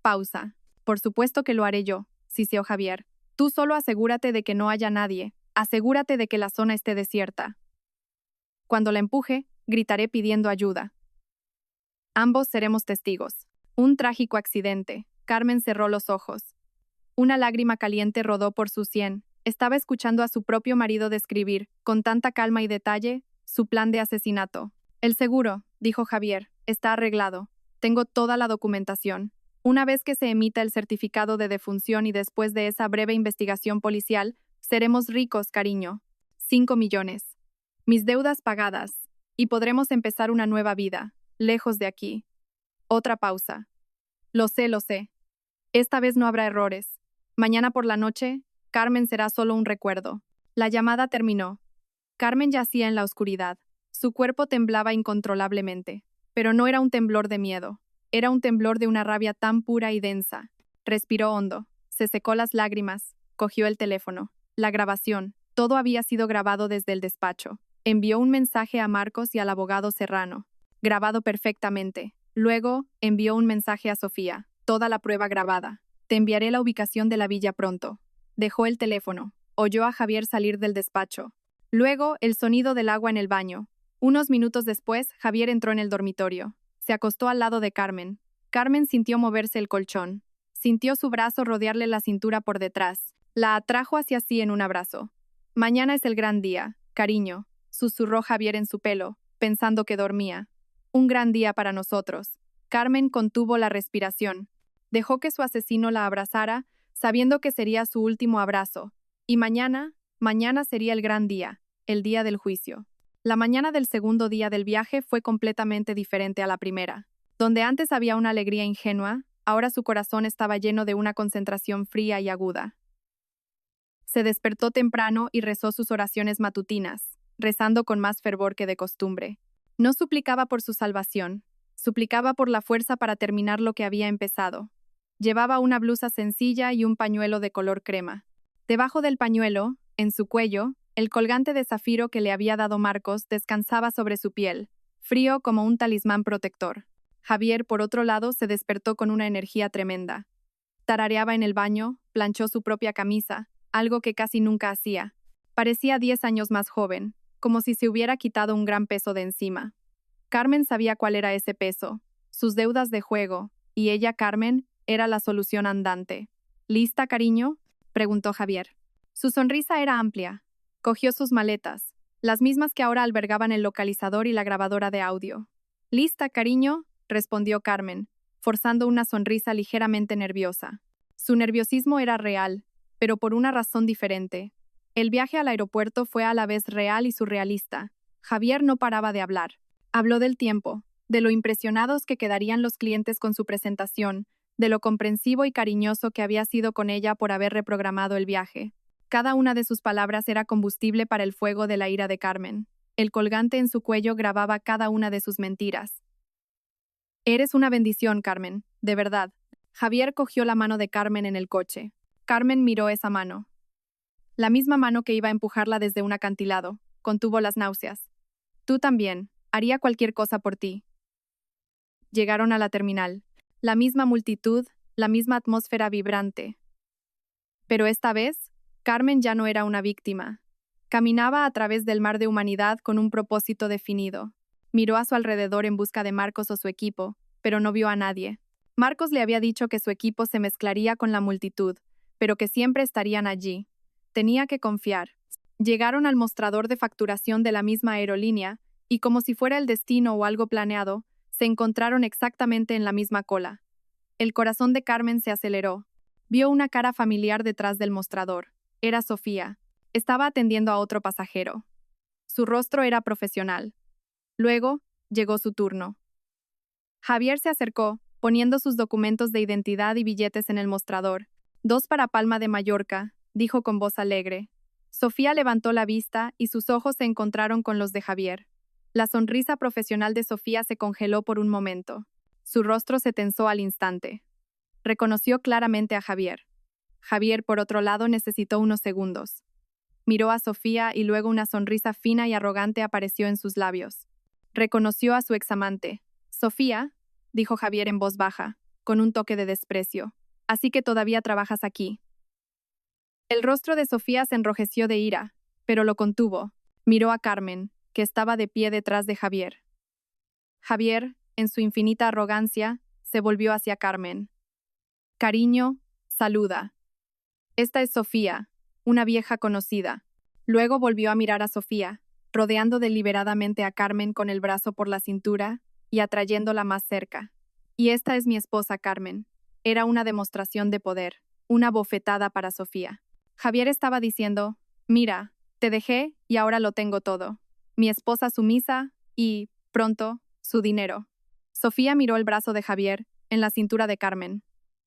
Pausa. Por supuesto que lo haré yo, siseó Javier. Tú solo asegúrate de que no haya nadie. Asegúrate de que la zona esté desierta. Cuando la empuje, gritaré pidiendo ayuda. Ambos seremos testigos. Un trágico accidente. Carmen cerró los ojos. Una lágrima caliente rodó por su sien. Estaba escuchando a su propio marido describir, con tanta calma y detalle, su plan de asesinato. El seguro, dijo Javier, está arreglado. Tengo toda la documentación. Una vez que se emita el certificado de defunción y después de esa breve investigación policial, seremos ricos, cariño. 5 millones. Mis deudas pagadas. Y podremos empezar una nueva vida, lejos de aquí. Otra pausa. Lo sé. Esta vez no habrá errores. Mañana por la noche, Carmen será solo un recuerdo. La llamada terminó. Carmen yacía en la oscuridad. Su cuerpo temblaba incontrolablemente. Pero no era un temblor de miedo. Era un temblor de una rabia tan pura y densa. Respiró hondo. Se secó las lágrimas. Cogió el teléfono. La grabación. Todo había sido grabado desde el despacho. Envió un mensaje a Marcos y al abogado Serrano. Grabado perfectamente. Luego, envió un mensaje a Sofía. Toda la prueba grabada. Te enviaré la ubicación de la villa pronto. Dejó el teléfono. Oyó a Javier salir del despacho. Luego, el sonido del agua en el baño. Unos minutos después, Javier entró en el dormitorio. Se acostó al lado de Carmen. Carmen sintió moverse el colchón. Sintió su brazo rodearle la cintura por detrás. La atrajo hacia sí en un abrazo. Mañana es el gran día, cariño, susurró Javier en su pelo, pensando que dormía. Un gran día para nosotros. Carmen contuvo la respiración. Dejó que su asesino la abrazara, sabiendo que sería su último abrazo. Y mañana sería el gran día, el día del juicio. La mañana del segundo día del viaje fue completamente diferente a la primera. Donde antes había una alegría ingenua, ahora su corazón estaba lleno de una concentración fría y aguda. Se despertó temprano y rezó sus oraciones matutinas, rezando con más fervor que de costumbre. No suplicaba por su salvación, suplicaba por la fuerza para terminar lo que había empezado. Llevaba una blusa sencilla y un pañuelo de color crema. Debajo del pañuelo, en su cuello, el colgante de zafiro que le había dado Marcos descansaba sobre su piel, frío como un talismán protector. Javier, por otro lado, se despertó con una energía tremenda. Tarareaba en el baño, planchó su propia camisa, algo que casi nunca hacía. Parecía 10 años más joven, como si se hubiera quitado un gran peso de encima. Carmen sabía cuál era ese peso, sus deudas de juego, y ella, Carmen, era la solución andante. ¿Lista, cariño?, preguntó Javier. Su sonrisa era amplia. Cogió sus maletas, las mismas que ahora albergaban el localizador y la grabadora de audio. «Lista, cariño», respondió Carmen, forzando una sonrisa ligeramente nerviosa. Su nerviosismo era real, pero por una razón diferente. El viaje al aeropuerto fue a la vez real y surrealista. Javier no paraba de hablar. Habló del tiempo, de lo impresionados que quedarían los clientes con su presentación, de lo comprensivo y cariñoso que había sido con ella por haber reprogramado el viaje. Cada una de sus palabras era combustible para el fuego de la ira de Carmen. El colgante en su cuello grababa cada una de sus mentiras. «Eres una bendición, Carmen, de verdad». Javier cogió la mano de Carmen en el coche. Carmen miró esa mano. La misma mano que iba a empujarla desde un acantilado. Contuvo las náuseas. «Tú también. Haría cualquier cosa por ti». Llegaron a la terminal. La misma multitud, la misma atmósfera vibrante. Pero esta vez, Carmen ya no era una víctima. Caminaba a través del mar de humanidad con un propósito definido. Miró a su alrededor en busca de Marcos o su equipo, pero no vio a nadie. Marcos le había dicho que su equipo se mezclaría con la multitud, pero que siempre estarían allí. Tenía que confiar. Llegaron al mostrador de facturación de la misma aerolínea, y como si fuera el destino o algo planeado, se encontraron exactamente en la misma cola. El corazón de Carmen se aceleró. Vio una cara familiar detrás del mostrador. Era Sofía. Estaba atendiendo a otro pasajero. Su rostro era profesional. Luego, llegó su turno. Javier se acercó, poniendo sus documentos de identidad y billetes en el mostrador. 2 para Palma de Mallorca, dijo con voz alegre. Sofía levantó la vista y sus ojos se encontraron con los de Javier. La sonrisa profesional de Sofía se congeló por un momento. Su rostro se tensó al instante. Reconoció claramente a Javier. Javier, por otro lado, necesitó unos segundos. Miró a Sofía y luego una sonrisa fina y arrogante apareció en sus labios. Reconoció a su examante. Sofía, dijo Javier en voz baja, con un toque de desprecio. Así que todavía trabajas aquí. El rostro de Sofía se enrojeció de ira, pero lo contuvo. Miró a Carmen, que estaba de pie detrás de Javier. Javier, en su infinita arrogancia, se volvió hacia Carmen. Cariño, saluda. Esta es Sofía, una vieja conocida. Luego volvió a mirar a Sofía, rodeando deliberadamente a Carmen con el brazo por la cintura y atrayéndola más cerca. Y esta es mi esposa Carmen. Era una demostración de poder, una bofetada para Sofía. Javier estaba diciendo, mira, te dejé y ahora lo tengo todo. Mi esposa sumisa y, pronto, su dinero. Sofía miró el brazo de Javier, en la cintura de Carmen.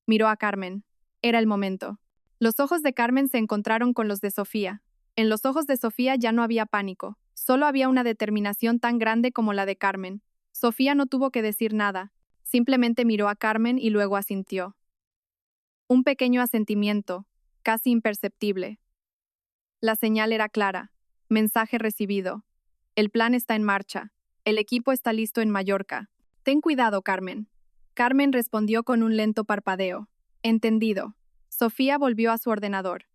Miró a Carmen. Era el momento. Los ojos de Carmen se encontraron con los de Sofía. En los ojos de Sofía ya no había pánico, solo había una determinación tan grande como la de Carmen. Sofía no tuvo que decir nada, simplemente miró a Carmen y luego asintió. Un pequeño asentimiento, casi imperceptible. La señal era clara. Mensaje recibido. El plan está en marcha. El equipo está listo en Mallorca. Ten cuidado, Carmen. Carmen respondió con un lento parpadeo. Entendido. Sofía volvió a su ordenador.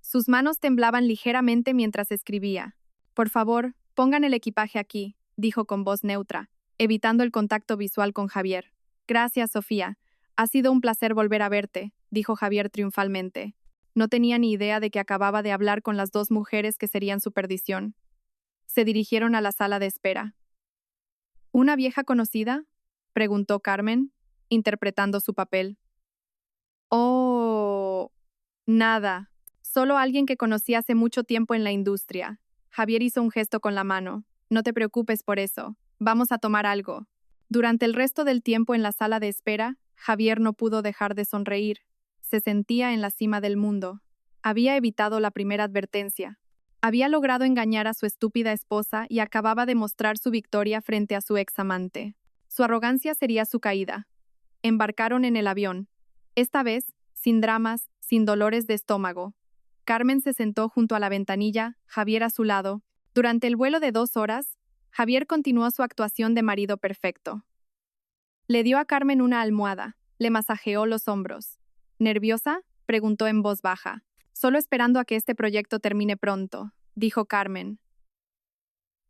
Sus manos temblaban ligeramente mientras escribía. Por favor, pongan el equipaje aquí, dijo con voz neutra, evitando el contacto visual con Javier. Gracias, Sofía. Ha sido un placer volver a verte, dijo Javier triunfalmente. No tenía ni idea de que acababa de hablar con las dos mujeres que serían su perdición. Se dirigieron a la sala de espera. ¿Una vieja conocida?, preguntó Carmen, interpretando su papel. Oh, nada. Solo alguien que conocí hace mucho tiempo en la industria. Javier hizo un gesto con la mano. No te preocupes por eso. Vamos a tomar algo. Durante el resto del tiempo en la sala de espera, Javier no pudo dejar de sonreír. Se sentía en la cima del mundo. Había evitado la primera advertencia. Había logrado engañar a su estúpida esposa y acababa de mostrar su victoria frente a su examante. Su arrogancia sería su caída. Embarcaron en el avión. Esta vez, sin dramas, sin dolores de estómago. Carmen se sentó junto a la ventanilla, Javier a su lado. Durante el vuelo de 2 horas, Javier continuó su actuación de marido perfecto. Le dio a Carmen una almohada, le masajeó los hombros. ¿Nerviosa?, preguntó en voz baja. Solo esperando a que este proyecto termine pronto, dijo Carmen.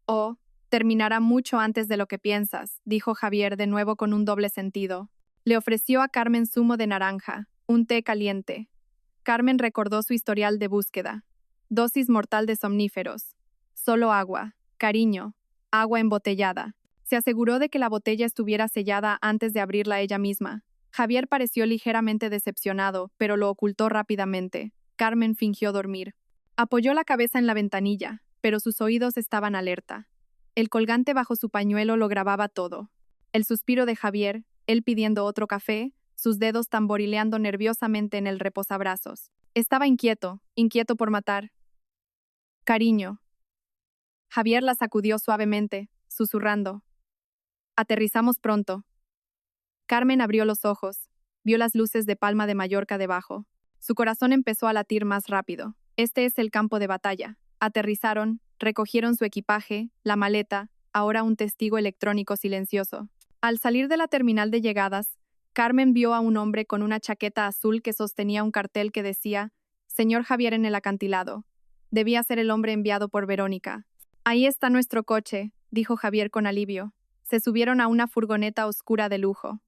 Oh, terminará mucho antes de lo que piensas, dijo Javier de nuevo con un doble sentido. Le ofreció a Carmen zumo de naranja, un té caliente. Carmen recordó su historial de búsqueda. Dosis mortal de somníferos. Solo agua. Cariño. Agua embotellada. Se aseguró de que la botella estuviera sellada antes de abrirla ella misma. Javier pareció ligeramente decepcionado, pero lo ocultó rápidamente. Carmen fingió dormir. Apoyó la cabeza en la ventanilla, pero sus oídos estaban alerta. El colgante bajo su pañuelo lo grababa todo. El suspiro de Javier, él pidiendo otro café, sus dedos tamborileando nerviosamente en el reposabrazos. Estaba inquieto, inquieto por matar. Cariño. Javier la sacudió suavemente, susurrando. Aterrizamos pronto. Carmen abrió los ojos, vio las luces de Palma de Mallorca debajo. Su corazón empezó a latir más rápido. Este es el campo de batalla. Aterrizaron, recogieron su equipaje, la maleta, ahora un testigo electrónico silencioso. Al salir de la terminal de llegadas, Carmen vio a un hombre con una chaqueta azul que sostenía un cartel que decía «Señor Javier en el acantilado». Debía ser el hombre enviado por Verónica. «Ahí está nuestro coche», dijo Javier con alivio. Se subieron a una furgoneta oscura de lujo.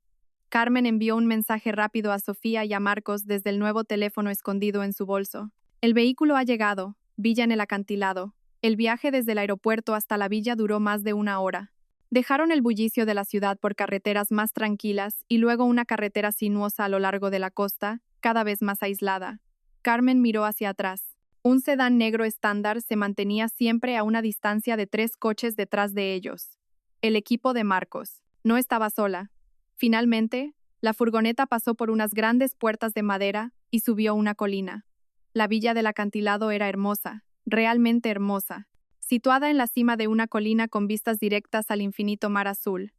Carmen envió un mensaje rápido a Sofía y a Marcos desde el nuevo teléfono escondido en su bolso. «El vehículo ha llegado. Villa en el acantilado». El viaje desde el aeropuerto hasta la villa duró más de 1 hora. Dejaron el bullicio de la ciudad por carreteras más tranquilas y luego una carretera sinuosa a lo largo de la costa, cada vez más aislada. Carmen miró hacia atrás. Un sedán negro estándar se mantenía siempre a una distancia de 3 coches detrás de ellos. El equipo de Marcos. No estaba sola. Finalmente, la furgoneta pasó por unas grandes puertas de madera y subió una colina. La villa del acantilado era hermosa, realmente hermosa, situada en la cima de una colina con vistas directas al infinito mar azul.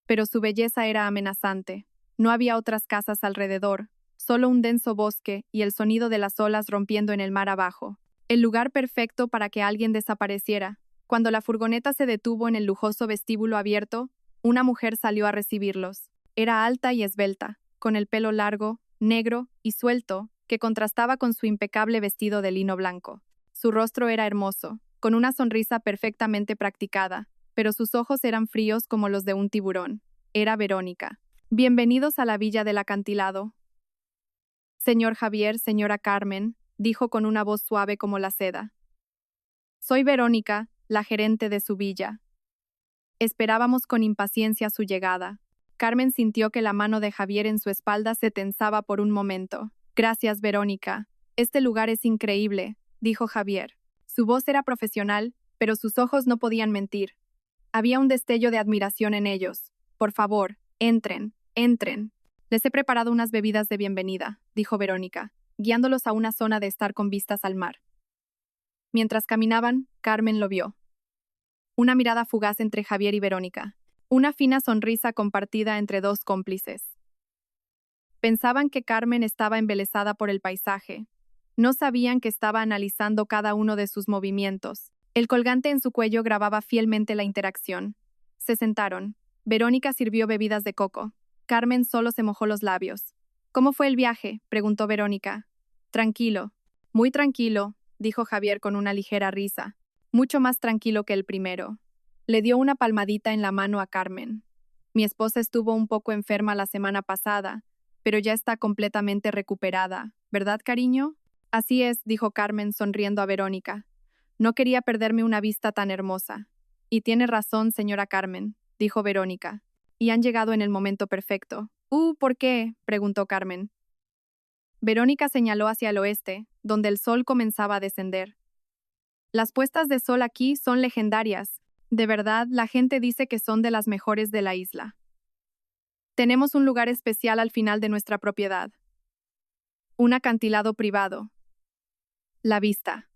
Pero su belleza era amenazante. No había otras casas alrededor, solo un denso bosque y el sonido de las olas rompiendo en el mar abajo. El lugar perfecto para que alguien desapareciera. Cuando la furgoneta se detuvo en el lujoso vestíbulo abierto, una mujer salió a recibirlos. Era alta y esbelta, con el pelo largo, negro y suelto, que contrastaba con su impecable vestido de lino blanco. Su rostro era hermoso, con una sonrisa perfectamente practicada, pero sus ojos eran fríos como los de un tiburón. Era Verónica. Bienvenidos a la villa del acantilado. Señor Javier, señora Carmen, dijo con una voz suave como la seda. Soy Verónica, la gerente de su villa. Esperábamos con impaciencia su llegada. Carmen sintió que la mano de Javier en su espalda se tensaba por un momento. Gracias, Verónica. Este lugar es increíble, dijo Javier. Su voz era profesional, pero sus ojos no podían mentir. Había un destello de admiración en ellos. Por favor, entren, entren. Les he preparado unas bebidas de bienvenida, dijo Verónica, guiándolos a una zona de estar con vistas al mar. Mientras caminaban, Carmen lo vio. Una mirada fugaz entre Javier y Verónica. Una fina sonrisa compartida entre dos cómplices. Pensaban que Carmen estaba embelesada por el paisaje. No sabían que estaba analizando cada uno de sus movimientos. El colgante en su cuello grababa fielmente la interacción. Se sentaron. Verónica sirvió bebidas de coco. Carmen solo se mojó los labios. ¿Cómo fue el viaje?, preguntó Verónica. Tranquilo. Muy tranquilo, dijo Javier con una ligera risa. Mucho más tranquilo que el primero. Le dio una palmadita en la mano a Carmen. Mi esposa estuvo un poco enferma la semana pasada, pero ya está completamente recuperada, ¿verdad, cariño? Así es, dijo Carmen sonriendo a Verónica. No quería perderme una vista tan hermosa. Y tiene razón, señora Carmen, dijo Verónica. Y han llegado en el momento perfecto. ¿Por qué?, preguntó Carmen. Verónica señaló hacia el oeste, donde el sol comenzaba a descender. Las puestas de sol aquí son legendarias. De verdad, la gente dice que son de las mejores de la isla. Tenemos un lugar especial al final de nuestra propiedad. Un acantilado privado. La vista.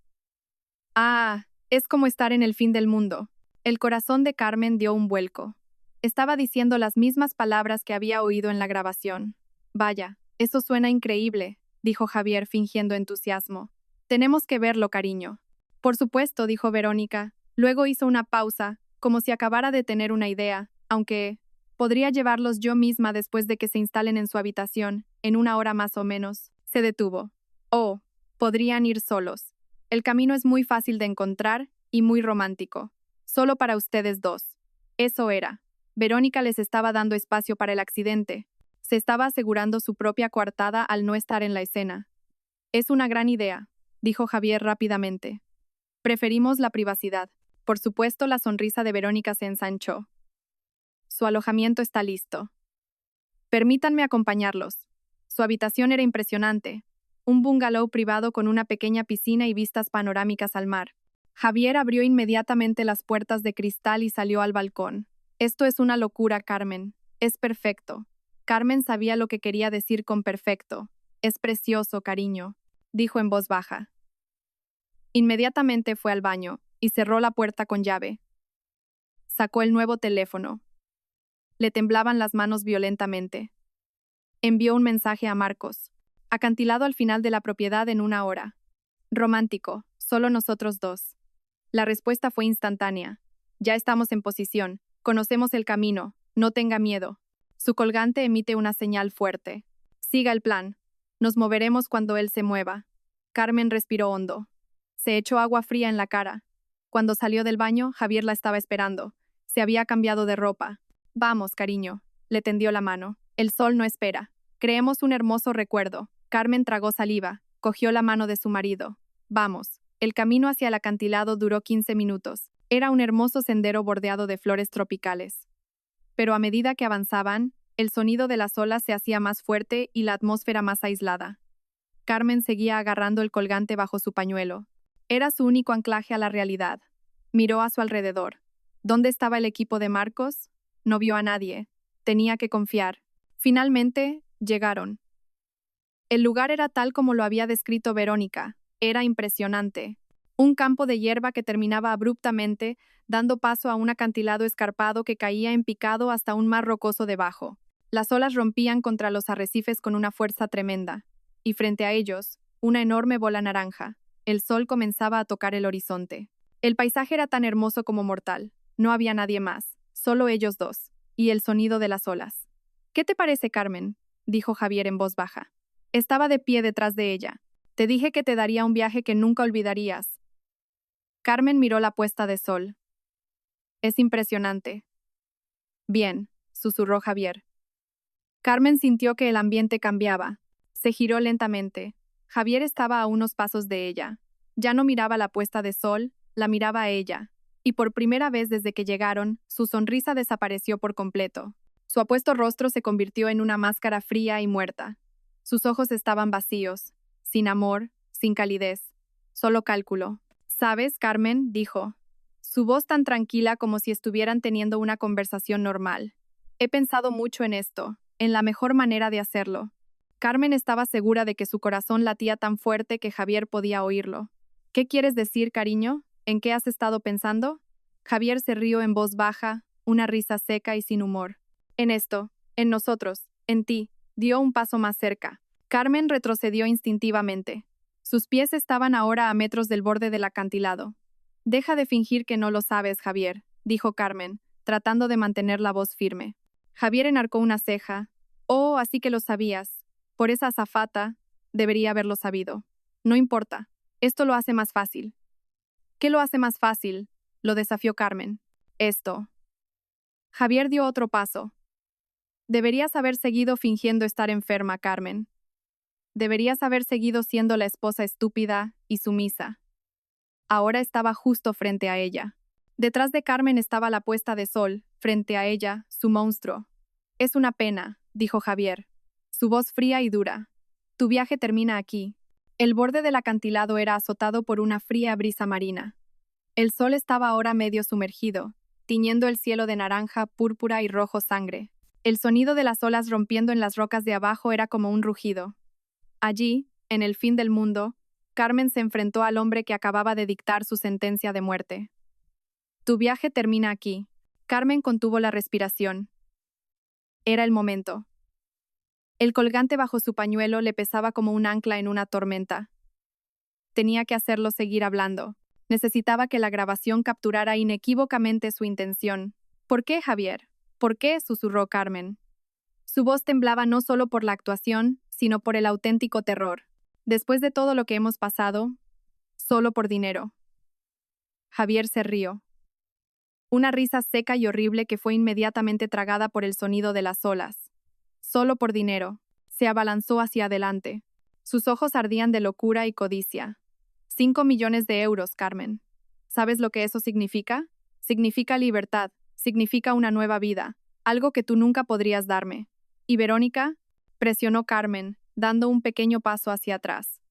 Ah, es como estar en el fin del mundo. El corazón de Carmen dio un vuelco. Estaba diciendo las mismas palabras que había oído en la grabación. Vaya, eso suena increíble, dijo Javier fingiendo entusiasmo. Tenemos que verlo, cariño. Por supuesto, dijo Verónica. Luego hizo una pausa, como si acabara de tener una idea, aunque podría llevarlos yo misma después de que se instalen en su habitación, en una hora más o menos. Se detuvo. Oh, podrían ir solos. El camino es muy fácil de encontrar y muy romántico. Solo para ustedes dos. Eso era. Verónica les estaba dando espacio para el accidente. Se estaba asegurando su propia coartada al no estar en la escena. Es una gran idea, dijo Javier rápidamente. Preferimos la privacidad. Por supuesto, la sonrisa de Verónica se ensanchó. Su alojamiento está listo. Permítanme acompañarlos. Su habitación era impresionante. Un bungalow privado con una pequeña piscina y vistas panorámicas al mar. Javier abrió inmediatamente las puertas de cristal y salió al balcón. Esto es una locura, Carmen. Es perfecto. Carmen sabía lo que quería decir con perfecto. Es precioso, cariño, dijo en voz baja. Inmediatamente fue al baño y cerró la puerta con llave. Sacó el nuevo teléfono. Le temblaban las manos violentamente. Envió un mensaje a Marcos. Acantilado al final de la propiedad en 1 hora. Romántico, solo nosotros dos. La respuesta fue instantánea. Ya estamos en posición. Conocemos el camino. No tenga miedo. Su colgante emite una señal fuerte. Siga el plan. Nos moveremos cuando él se mueva. Carmen respiró hondo. Se echó agua fría en la cara. Cuando salió del baño, Javier la estaba esperando. Se había cambiado de ropa. Vamos, cariño. Le tendió la mano. El sol no espera. Creemos un hermoso recuerdo. Carmen tragó saliva. Cogió la mano de su marido. Vamos. El camino hacia el acantilado duró 15 minutos. Era un hermoso sendero bordeado de flores tropicales. Pero a medida que avanzaban, el sonido de las olas se hacía más fuerte y la atmósfera más aislada. Carmen seguía agarrando el colgante bajo su pañuelo. Era su único anclaje a la realidad. Miró a su alrededor. ¿Dónde estaba el equipo de Marcos? No vio a nadie. Tenía que confiar. Finalmente, llegaron. El lugar era tal como lo había descrito Verónica. Era impresionante. Un campo de hierba que terminaba abruptamente, dando paso a un acantilado escarpado que caía en picado hasta un mar rocoso debajo. Las olas rompían contra los arrecifes con una fuerza tremenda, y frente a ellos, una enorme bola naranja. El sol comenzaba a tocar el horizonte. El paisaje era tan hermoso como mortal. No había nadie más, solo ellos dos, y el sonido de las olas. ¿Qué te parece, Carmen?, dijo Javier en voz baja. Estaba de pie detrás de ella. Te dije que te daría un viaje que nunca olvidarías. Carmen miró la puesta de sol. Es impresionante. Bien, susurró Javier. Carmen sintió que el ambiente cambiaba. Se giró lentamente. Javier estaba a unos pasos de ella. Ya no miraba la puesta de sol, la miraba a ella. Y por primera vez desde que llegaron, su sonrisa desapareció por completo. Su apuesto rostro se convirtió en una máscara fría y muerta. Sus ojos estaban vacíos, sin amor, sin calidez, solo cálculo. ¿Sabes, Carmen?, dijo. Su voz tan tranquila como si estuvieran teniendo una conversación normal. He pensado mucho en esto, en la mejor manera de hacerlo. Carmen estaba segura de que su corazón latía tan fuerte que Javier podía oírlo. ¿Qué quieres decir, cariño? ¿En qué has estado pensando? Javier se rió en voz baja, una risa seca y sin humor. En esto, en nosotros, en ti. Dio un paso más cerca. Carmen retrocedió instintivamente. Sus pies estaban ahora a metros del borde del acantilado. Deja de fingir que no lo sabes, Javier, dijo Carmen, tratando de mantener la voz firme. Javier enarcó una ceja. Oh, así que lo sabías. Por esa azafata, debería haberlo sabido. No importa. Esto lo hace más fácil. ¿Qué lo hace más fácil?, lo desafió Carmen. Esto. Javier dio otro paso. Deberías haber seguido fingiendo estar enferma, Carmen. Deberías haber seguido siendo la esposa estúpida y sumisa. Ahora estaba justo frente a ella. Detrás de Carmen estaba la puesta de sol, frente a ella, su monstruo. Es una pena, dijo Javier, su voz fría y dura. Tu viaje termina aquí. El borde del acantilado era azotado por una fría brisa marina. El sol estaba ahora medio sumergido, tiñendo el cielo de naranja, púrpura y rojo sangre. El sonido de las olas rompiendo en las rocas de abajo era como un rugido. Allí, en el fin del mundo, Carmen se enfrentó al hombre que acababa de dictar su sentencia de muerte. Tu viaje termina aquí. Carmen contuvo la respiración. Era el momento. El colgante bajo su pañuelo le pesaba como un ancla en una tormenta. Tenía que hacerlo seguir hablando. Necesitaba que la grabación capturara inequívocamente su intención. ¿Por qué, Javier? ¿Por qué?, susurró Carmen. Su voz temblaba no solo por la actuación, sino por el auténtico terror. Después de todo lo que hemos pasado, solo por dinero. Javier se rió. Una risa seca y horrible que fue inmediatamente tragada por el sonido de las olas. Solo por dinero. Se abalanzó hacia adelante. Sus ojos ardían de locura y codicia. 5 millones de euros, Carmen. ¿Sabes lo que eso significa? Significa libertad, significa una nueva vida, algo que tú nunca podrías darme. ¿Y Verónica? Presionó Carmen, dando un pequeño paso hacia atrás.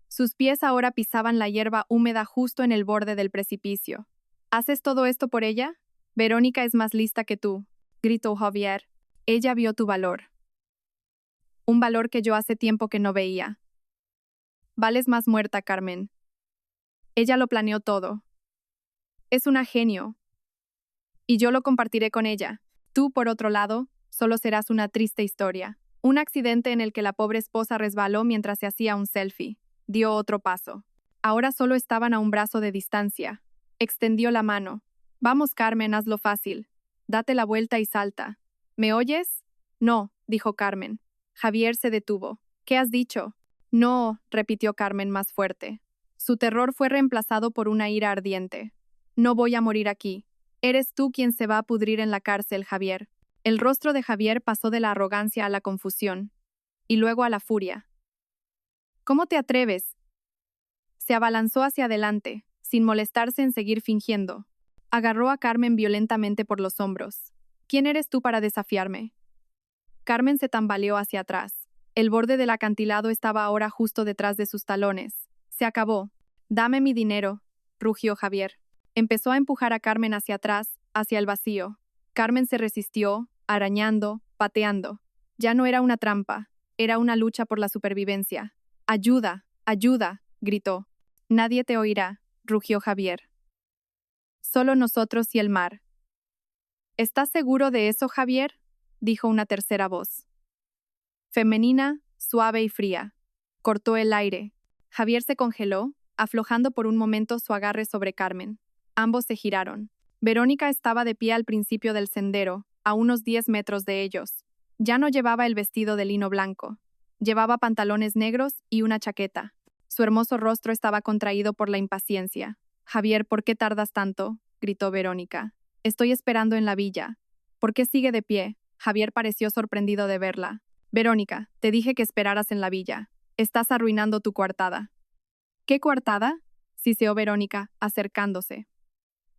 Sus pies ahora pisaban la hierba húmeda justo en el borde del precipicio. ¿Haces todo esto por ella? Verónica es más lista que tú, gritó Javier. Ella vio tu valor. Un valor que yo hace tiempo que no veía. Vales más muerta, Carmen. Ella lo planeó todo. Es una genio. Y yo lo compartiré con ella. Tú, por otro lado, solo serás una triste historia. Un accidente en el que la pobre esposa resbaló mientras se hacía un selfie. Dio otro paso. Ahora solo estaban a un brazo de distancia. Extendió la mano. Vamos, Carmen, hazlo fácil. Date la vuelta y salta. ¿Me oyes? No, dijo Carmen. Javier se detuvo. ¿Qué has dicho? No, repitió Carmen más fuerte. Su terror fue reemplazado por una ira ardiente. No voy a morir aquí. Eres tú quien se va a pudrir en la cárcel, Javier. El rostro de Javier pasó de la arrogancia a la confusión. Y luego a la furia. ¿Cómo te atreves? Se abalanzó hacia adelante, sin molestarse en seguir fingiendo. Agarró a Carmen violentamente por los hombros. ¿Quién eres tú para desafiarme? Carmen se tambaleó hacia atrás. El borde del acantilado estaba ahora justo detrás de sus talones. Se acabó. Dame mi dinero, rugió Javier. Empezó a empujar a Carmen hacia atrás, hacia el vacío. Carmen se resistió, arañando, pateando. Ya no era una trampa, era una lucha por la supervivencia. ¡Ayuda! ¡Ayuda!, gritó. Nadie te oirá, rugió Javier. Solo nosotros y el mar. ¿Estás seguro de eso, Javier? dijo una tercera voz. Femenina, suave y fría. Cortó el aire. Javier se congeló, aflojando por un momento su agarre sobre Carmen. Ambos se giraron. Verónica estaba de pie al principio del sendero, a unos 10 metros de ellos. Ya no llevaba el vestido de lino blanco. Llevaba pantalones negros y una chaqueta. Su hermoso rostro estaba contraído por la impaciencia. «Javier, ¿por qué tardas tanto?», gritó Verónica. «Estoy esperando en la villa». «¿Por qué sigue de pie?». Javier pareció sorprendido de verla. «Verónica, te dije que esperaras en la villa. Estás arruinando tu coartada». «¿Qué coartada?», siseó Verónica, acercándose.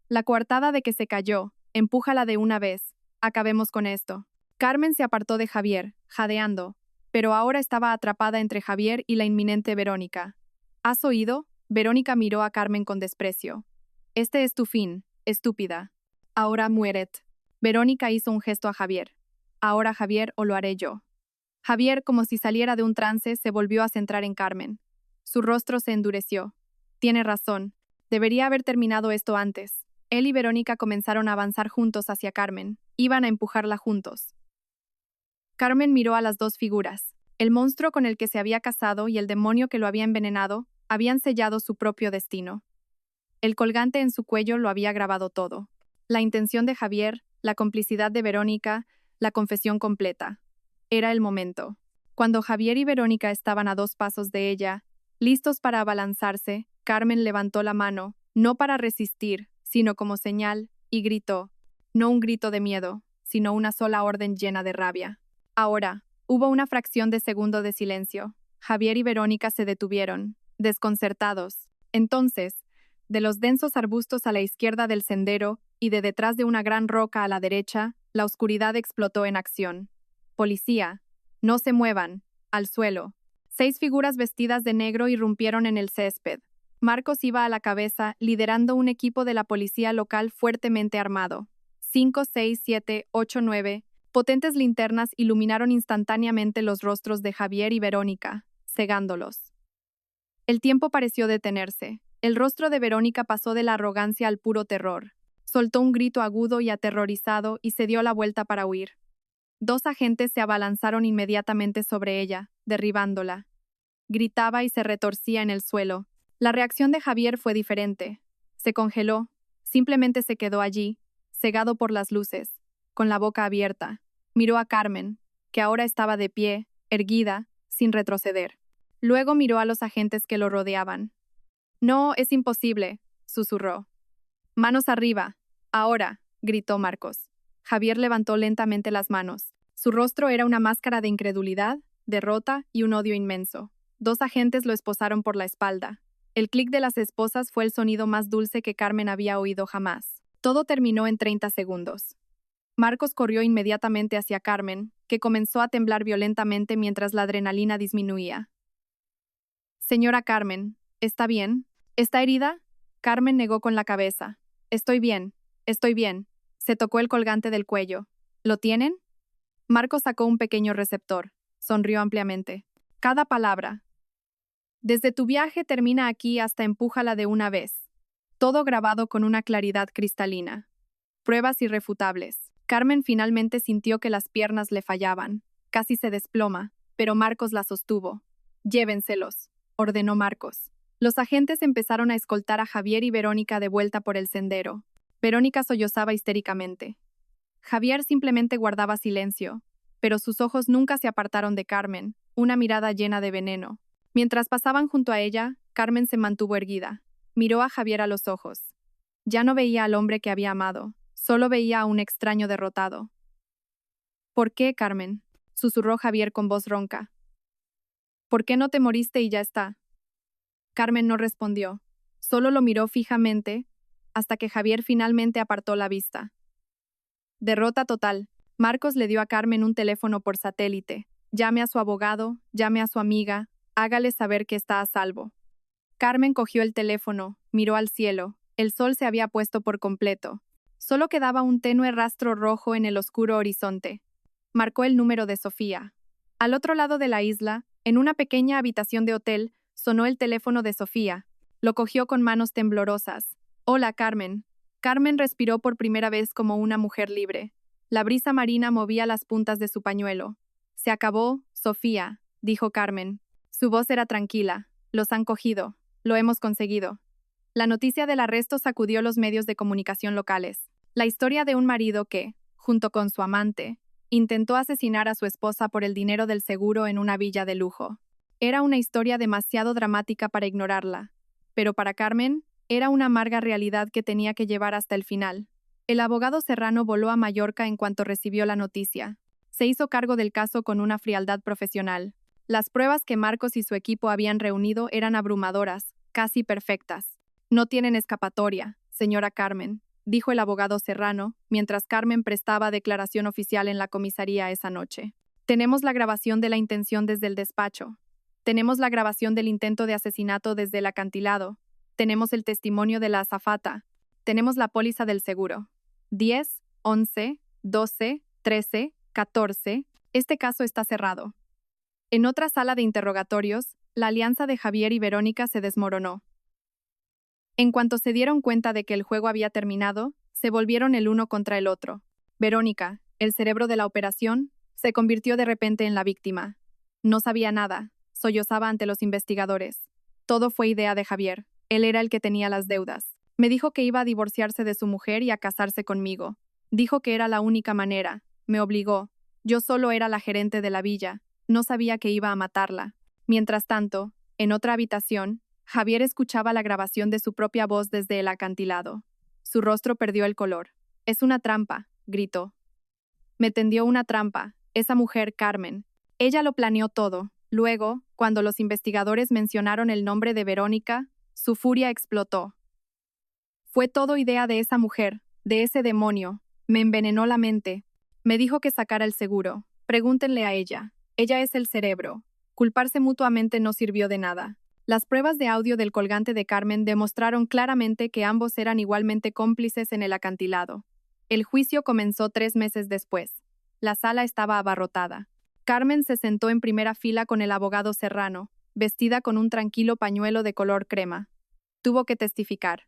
«La coartada de que se cayó. Empújala de una vez. Acabemos con esto». Carmen se apartó de Javier, jadeando, pero ahora estaba atrapada entre Javier y la inminente Verónica. «¿Has oído?». Verónica miró a Carmen con desprecio. «Este es tu fin, estúpida. Ahora muéret». Verónica hizo un gesto a Javier. «Ahora, Javier, o lo haré yo». Javier, como si saliera de un trance, se volvió a centrar en Carmen. Su rostro se endureció. «Tiene razón. Debería haber terminado esto antes». Él y Verónica comenzaron a avanzar juntos hacia Carmen. Iban a empujarla juntos. Carmen miró a las dos figuras. El monstruo con el que se había casado y el demonio que lo había envenenado habían sellado su propio destino. El colgante en su cuello lo había grabado todo. La intención de Javier, la complicidad de Verónica, la confesión completa. Era el momento. Cuando Javier y Verónica estaban a 2 pasos de ella, listos para abalanzarse, Carmen levantó la mano, no para resistir, sino como señal, y gritó. No un grito de miedo, sino una sola orden llena de rabia. Ahora, hubo una fracción de segundo de silencio. Javier y Verónica se detuvieron, desconcertados. Entonces, de los densos arbustos a la izquierda del sendero y de detrás de una gran roca a la derecha, la oscuridad explotó en acción. «Policía, no se muevan», al suelo. 6 figuras vestidas de negro irrumpieron en el césped. Marcos iba a la cabeza, liderando un equipo de la policía local fuertemente armado. 5, 6, 7, 8, 9. Potentes linternas iluminaron instantáneamente los rostros de Javier y Verónica, cegándolos. El tiempo pareció detenerse. El rostro de Verónica pasó de la arrogancia al puro terror. Soltó un grito agudo y aterrorizado y se dio la vuelta para huir. 2 agentes se abalanzaron inmediatamente sobre ella, derribándola. Gritaba y se retorcía en el suelo. La reacción de Javier fue diferente. Se congeló, simplemente se quedó allí, cegado por las luces, con la boca abierta. Miró a Carmen, que ahora estaba de pie, erguida, sin retroceder. Luego miró a los agentes que lo rodeaban. «No, es imposible», susurró. «Manos arriba. Ahora», gritó Marcos. Javier levantó lentamente las manos. Su rostro era una máscara de incredulidad, derrota y un odio inmenso. 2 agentes lo esposaron por la espalda. El clic de las esposas fue el sonido más dulce que Carmen había oído jamás. Todo terminó en 30 segundos. Marcos corrió inmediatamente hacia Carmen, que comenzó a temblar violentamente mientras la adrenalina disminuía. «Señora Carmen, ¿está bien? ¿Está herida?». Carmen negó con la cabeza. «Estoy bien, estoy bien». Se tocó el colgante del cuello. «¿Lo tienen?». Marcos sacó un pequeño receptor. Sonrió ampliamente. «Cada palabra. Desde tu viaje termina aquí hasta empújala de una vez». Todo grabado con una claridad cristalina. Pruebas irrefutables. Carmen finalmente sintió que las piernas le fallaban. Casi se desploma, pero Marcos la sostuvo. «Llévenselos», ordenó Marcos. Los agentes empezaron a escoltar a Javier y Verónica de vuelta por el sendero. Verónica sollozaba histéricamente. Javier simplemente guardaba silencio, pero sus ojos nunca se apartaron de Carmen, una mirada llena de veneno. Mientras pasaban junto a ella, Carmen se mantuvo erguida. Miró a Javier a los ojos. Ya no veía al hombre que había amado, solo veía a un extraño derrotado. «¿Por qué, Carmen?», susurró Javier con voz ronca. «¿Por qué no te moriste y ya está?». Carmen no respondió, solo lo miró fijamente, hasta que Javier finalmente apartó la vista. Derrota total. Marcos le dio a Carmen un teléfono por satélite. «Llame a su abogado, llame a su amiga, hágale saber que está a salvo». Carmen cogió el teléfono, miró al cielo. El sol se había puesto por completo. Solo quedaba un tenue rastro rojo en el oscuro horizonte. Marcó el número de Sofía. Al otro lado de la isla, en una pequeña habitación de hotel, sonó el teléfono de Sofía. Lo cogió con manos temblorosas. «Hola, Carmen». Carmen respiró por primera vez como una mujer libre. La brisa marina movía las puntas de su pañuelo. Se acabó, Sofía, dijo Carmen. Su voz era tranquila. Los han cogido. Lo hemos conseguido. La noticia del arresto sacudió los medios de comunicación locales. La historia de un marido que, junto con su amante, intentó asesinar a su esposa por el dinero del seguro en una villa de lujo. Era una historia demasiado dramática para ignorarla. Pero para Carmen, era una amarga realidad que tenía que llevar hasta el final. El abogado Serrano voló a Mallorca en cuanto recibió la noticia. Se hizo cargo del caso con una frialdad profesional. Las pruebas que Marcos y su equipo habían reunido eran abrumadoras, casi perfectas. No tienen escapatoria, señora Carmen, dijo el abogado Serrano, mientras Carmen prestaba declaración oficial en la comisaría esa noche. Tenemos la grabación de la intención desde el despacho. Tenemos la grabación del intento de asesinato desde el acantilado. Tenemos el testimonio de la azafata. Tenemos la póliza del seguro. 10, 11, 12, 13, 14. Este caso está cerrado. En otra sala de interrogatorios, la alianza de Javier y Verónica se desmoronó. En cuanto se dieron cuenta de que el juego había terminado, se volvieron el uno contra el otro. Verónica, el cerebro de la operación, se convirtió de repente en la víctima. No sabía nada, sollozaba ante los investigadores. Todo fue idea de Javier. Él era el que tenía las deudas. Me dijo que iba a divorciarse de su mujer y a casarse conmigo. Dijo que era la única manera. Me obligó. Yo solo era la gerente de la villa. No sabía que iba a matarla. Mientras tanto, en otra habitación, Javier escuchaba la grabación de su propia voz desde el acantilado. Su rostro perdió el color. «Es una trampa», gritó. «Me tendió una trampa, esa mujer Carmen. Ella lo planeó todo». Luego, cuando los investigadores mencionaron el nombre de Verónica, su furia explotó. «Fue todo idea de esa mujer, de ese demonio. Me envenenó la mente. Me dijo que sacara el seguro. Pregúntenle a ella. Ella es el cerebro». Culparse mutuamente no sirvió de nada. Las pruebas de audio del colgante de Carmen demostraron claramente que ambos eran igualmente cómplices en el acantilado. El juicio comenzó 3 meses después. La sala estaba abarrotada. Carmen se sentó en primera fila con el abogado Serrano, vestida con un tranquilo pañuelo de color crema. Tuvo que testificar.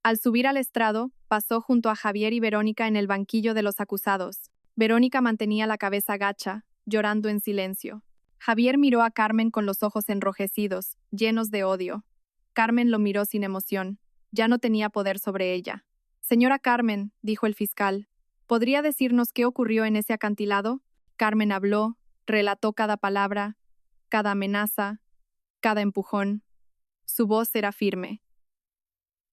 Al subir al estrado, pasó junto a Javier y Verónica en el banquillo de los acusados. Verónica mantenía la cabeza gacha, llorando en silencio. Javier miró a Carmen con los ojos enrojecidos, llenos de odio. Carmen lo miró sin emoción. Ya no tenía poder sobre ella. «Señora Carmen», dijo el fiscal, «¿podría decirnos qué ocurrió en ese acantilado?» Carmen habló, relató cada palabra, cada amenaza, cada empujón. Su voz era firme.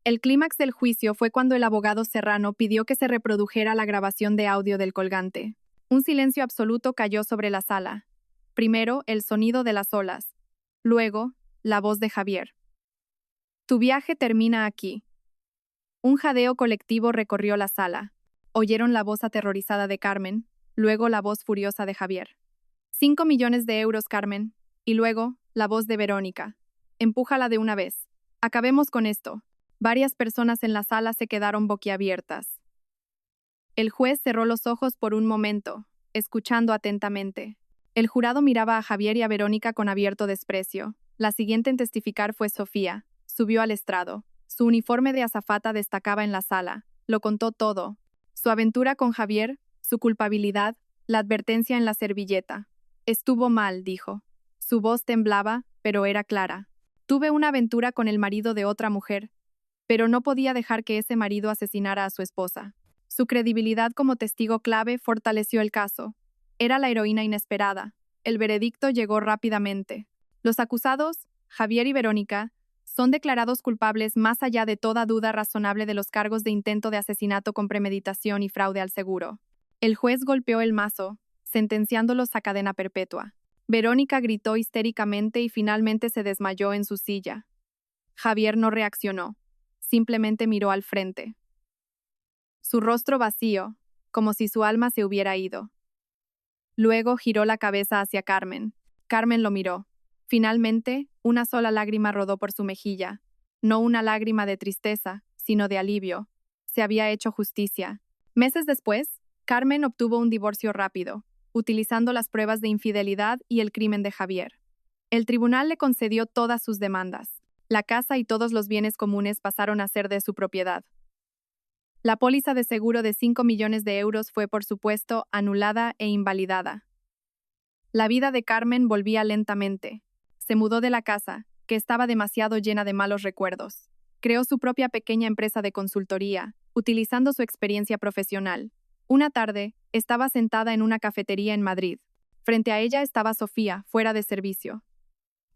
El clímax del juicio fue cuando el abogado Serrano pidió que se reprodujera la grabación de audio del colgante. Un silencio absoluto cayó sobre la sala. Primero, el sonido de las olas. Luego, la voz de Javier. «Tu viaje termina aquí». Un jadeo colectivo recorrió la sala. Oyeron la voz aterrorizada de Carmen, luego la voz furiosa de Javier. 5 millones de euros, Carmen. Y luego, la voz de Verónica. «Empújala de una vez. Acabemos con esto». Varias personas en la sala se quedaron boquiabiertas. El juez cerró los ojos por un momento, escuchando atentamente. El jurado miraba a Javier y a Verónica con abierto desprecio. La siguiente en testificar fue Sofía. Subió al estrado. Su uniforme de azafata destacaba en la sala. Lo contó todo. Su aventura con Javier, su culpabilidad, la advertencia en la servilleta. «Estuvo mal», dijo. Su voz temblaba, pero era clara. «Tuve una aventura con el marido de otra mujer, pero no podía dejar que ese marido asesinara a su esposa». Su credibilidad como testigo clave fortaleció el caso. Era la heroína inesperada. El veredicto llegó rápidamente. Los acusados, Javier y Verónica, son declarados culpables más allá de toda duda razonable de los cargos de intento de asesinato con premeditación y fraude al seguro. El juez golpeó el mazo, sentenciándolos a cadena perpetua. Verónica gritó histéricamente y finalmente se desmayó en su silla. Javier no reaccionó, simplemente miró al frente. Su rostro vacío, como si su alma se hubiera ido. Luego giró la cabeza hacia Carmen. Carmen lo miró. Finalmente, una sola lágrima rodó por su mejilla. No una lágrima de tristeza, sino de alivio. Se había hecho justicia. Meses después, Carmen obtuvo un divorcio rápido, utilizando las pruebas de infidelidad y el crimen de Javier. El tribunal le concedió todas sus demandas. La casa y todos los bienes comunes pasaron a ser de su propiedad. La póliza de seguro de 5 millones de euros fue, por supuesto, anulada e invalidada. La vida de Carmen volvía lentamente. Se mudó de la casa, que estaba demasiado llena de malos recuerdos. Creó su propia pequeña empresa de consultoría, utilizando su experiencia profesional. Una tarde, estaba sentada en una cafetería en Madrid. Frente a ella estaba Sofía, fuera de servicio.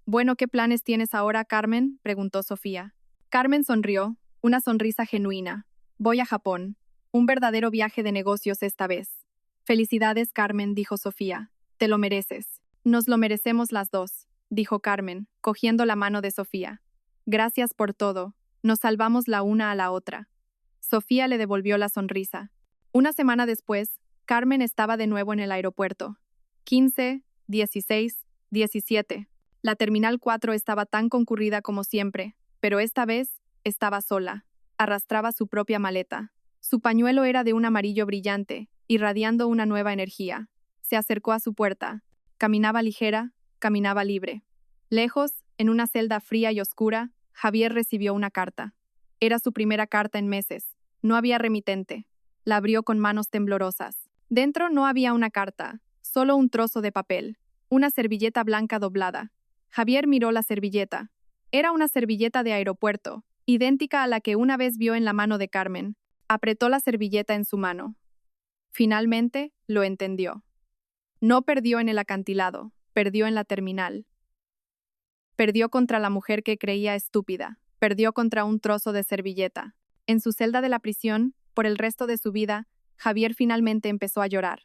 «Bueno, ¿qué planes tienes ahora, Carmen?», preguntó Sofía. Carmen sonrió, una sonrisa genuina. «Voy a Japón. Un verdadero viaje de negocios esta vez». «Felicidades, Carmen», dijo Sofía. «Te lo mereces». «Nos lo merecemos las dos», dijo Carmen, cogiendo la mano de Sofía. «Gracias por todo. Nos salvamos la una a la otra». Sofía le devolvió la sonrisa. Una semana después, Carmen estaba de nuevo en el aeropuerto. 15, 16, 17. La Terminal 4 estaba tan concurrida como siempre, pero esta vez estaba sola. Arrastraba su propia maleta. Su pañuelo era de un amarillo brillante, irradiando una nueva energía. Se acercó a su puerta. Caminaba ligera, caminaba libre. Lejos, en una celda fría y oscura, Javier recibió una carta. Era su primera carta en meses. No había remitente. La abrió con manos temblorosas. Dentro no había una carta, solo un trozo de papel, una servilleta blanca doblada. Javier miró la servilleta. Era una servilleta de aeropuerto, idéntica a la que una vez vio en la mano de Carmen. Apretó la servilleta en su mano. Finalmente, lo entendió. No perdió en el acantilado, perdió en la terminal. Perdió contra la mujer que creía estúpida, perdió contra un trozo de servilleta. En su celda de la prisión, por el resto de su vida, Javier finalmente empezó a llorar.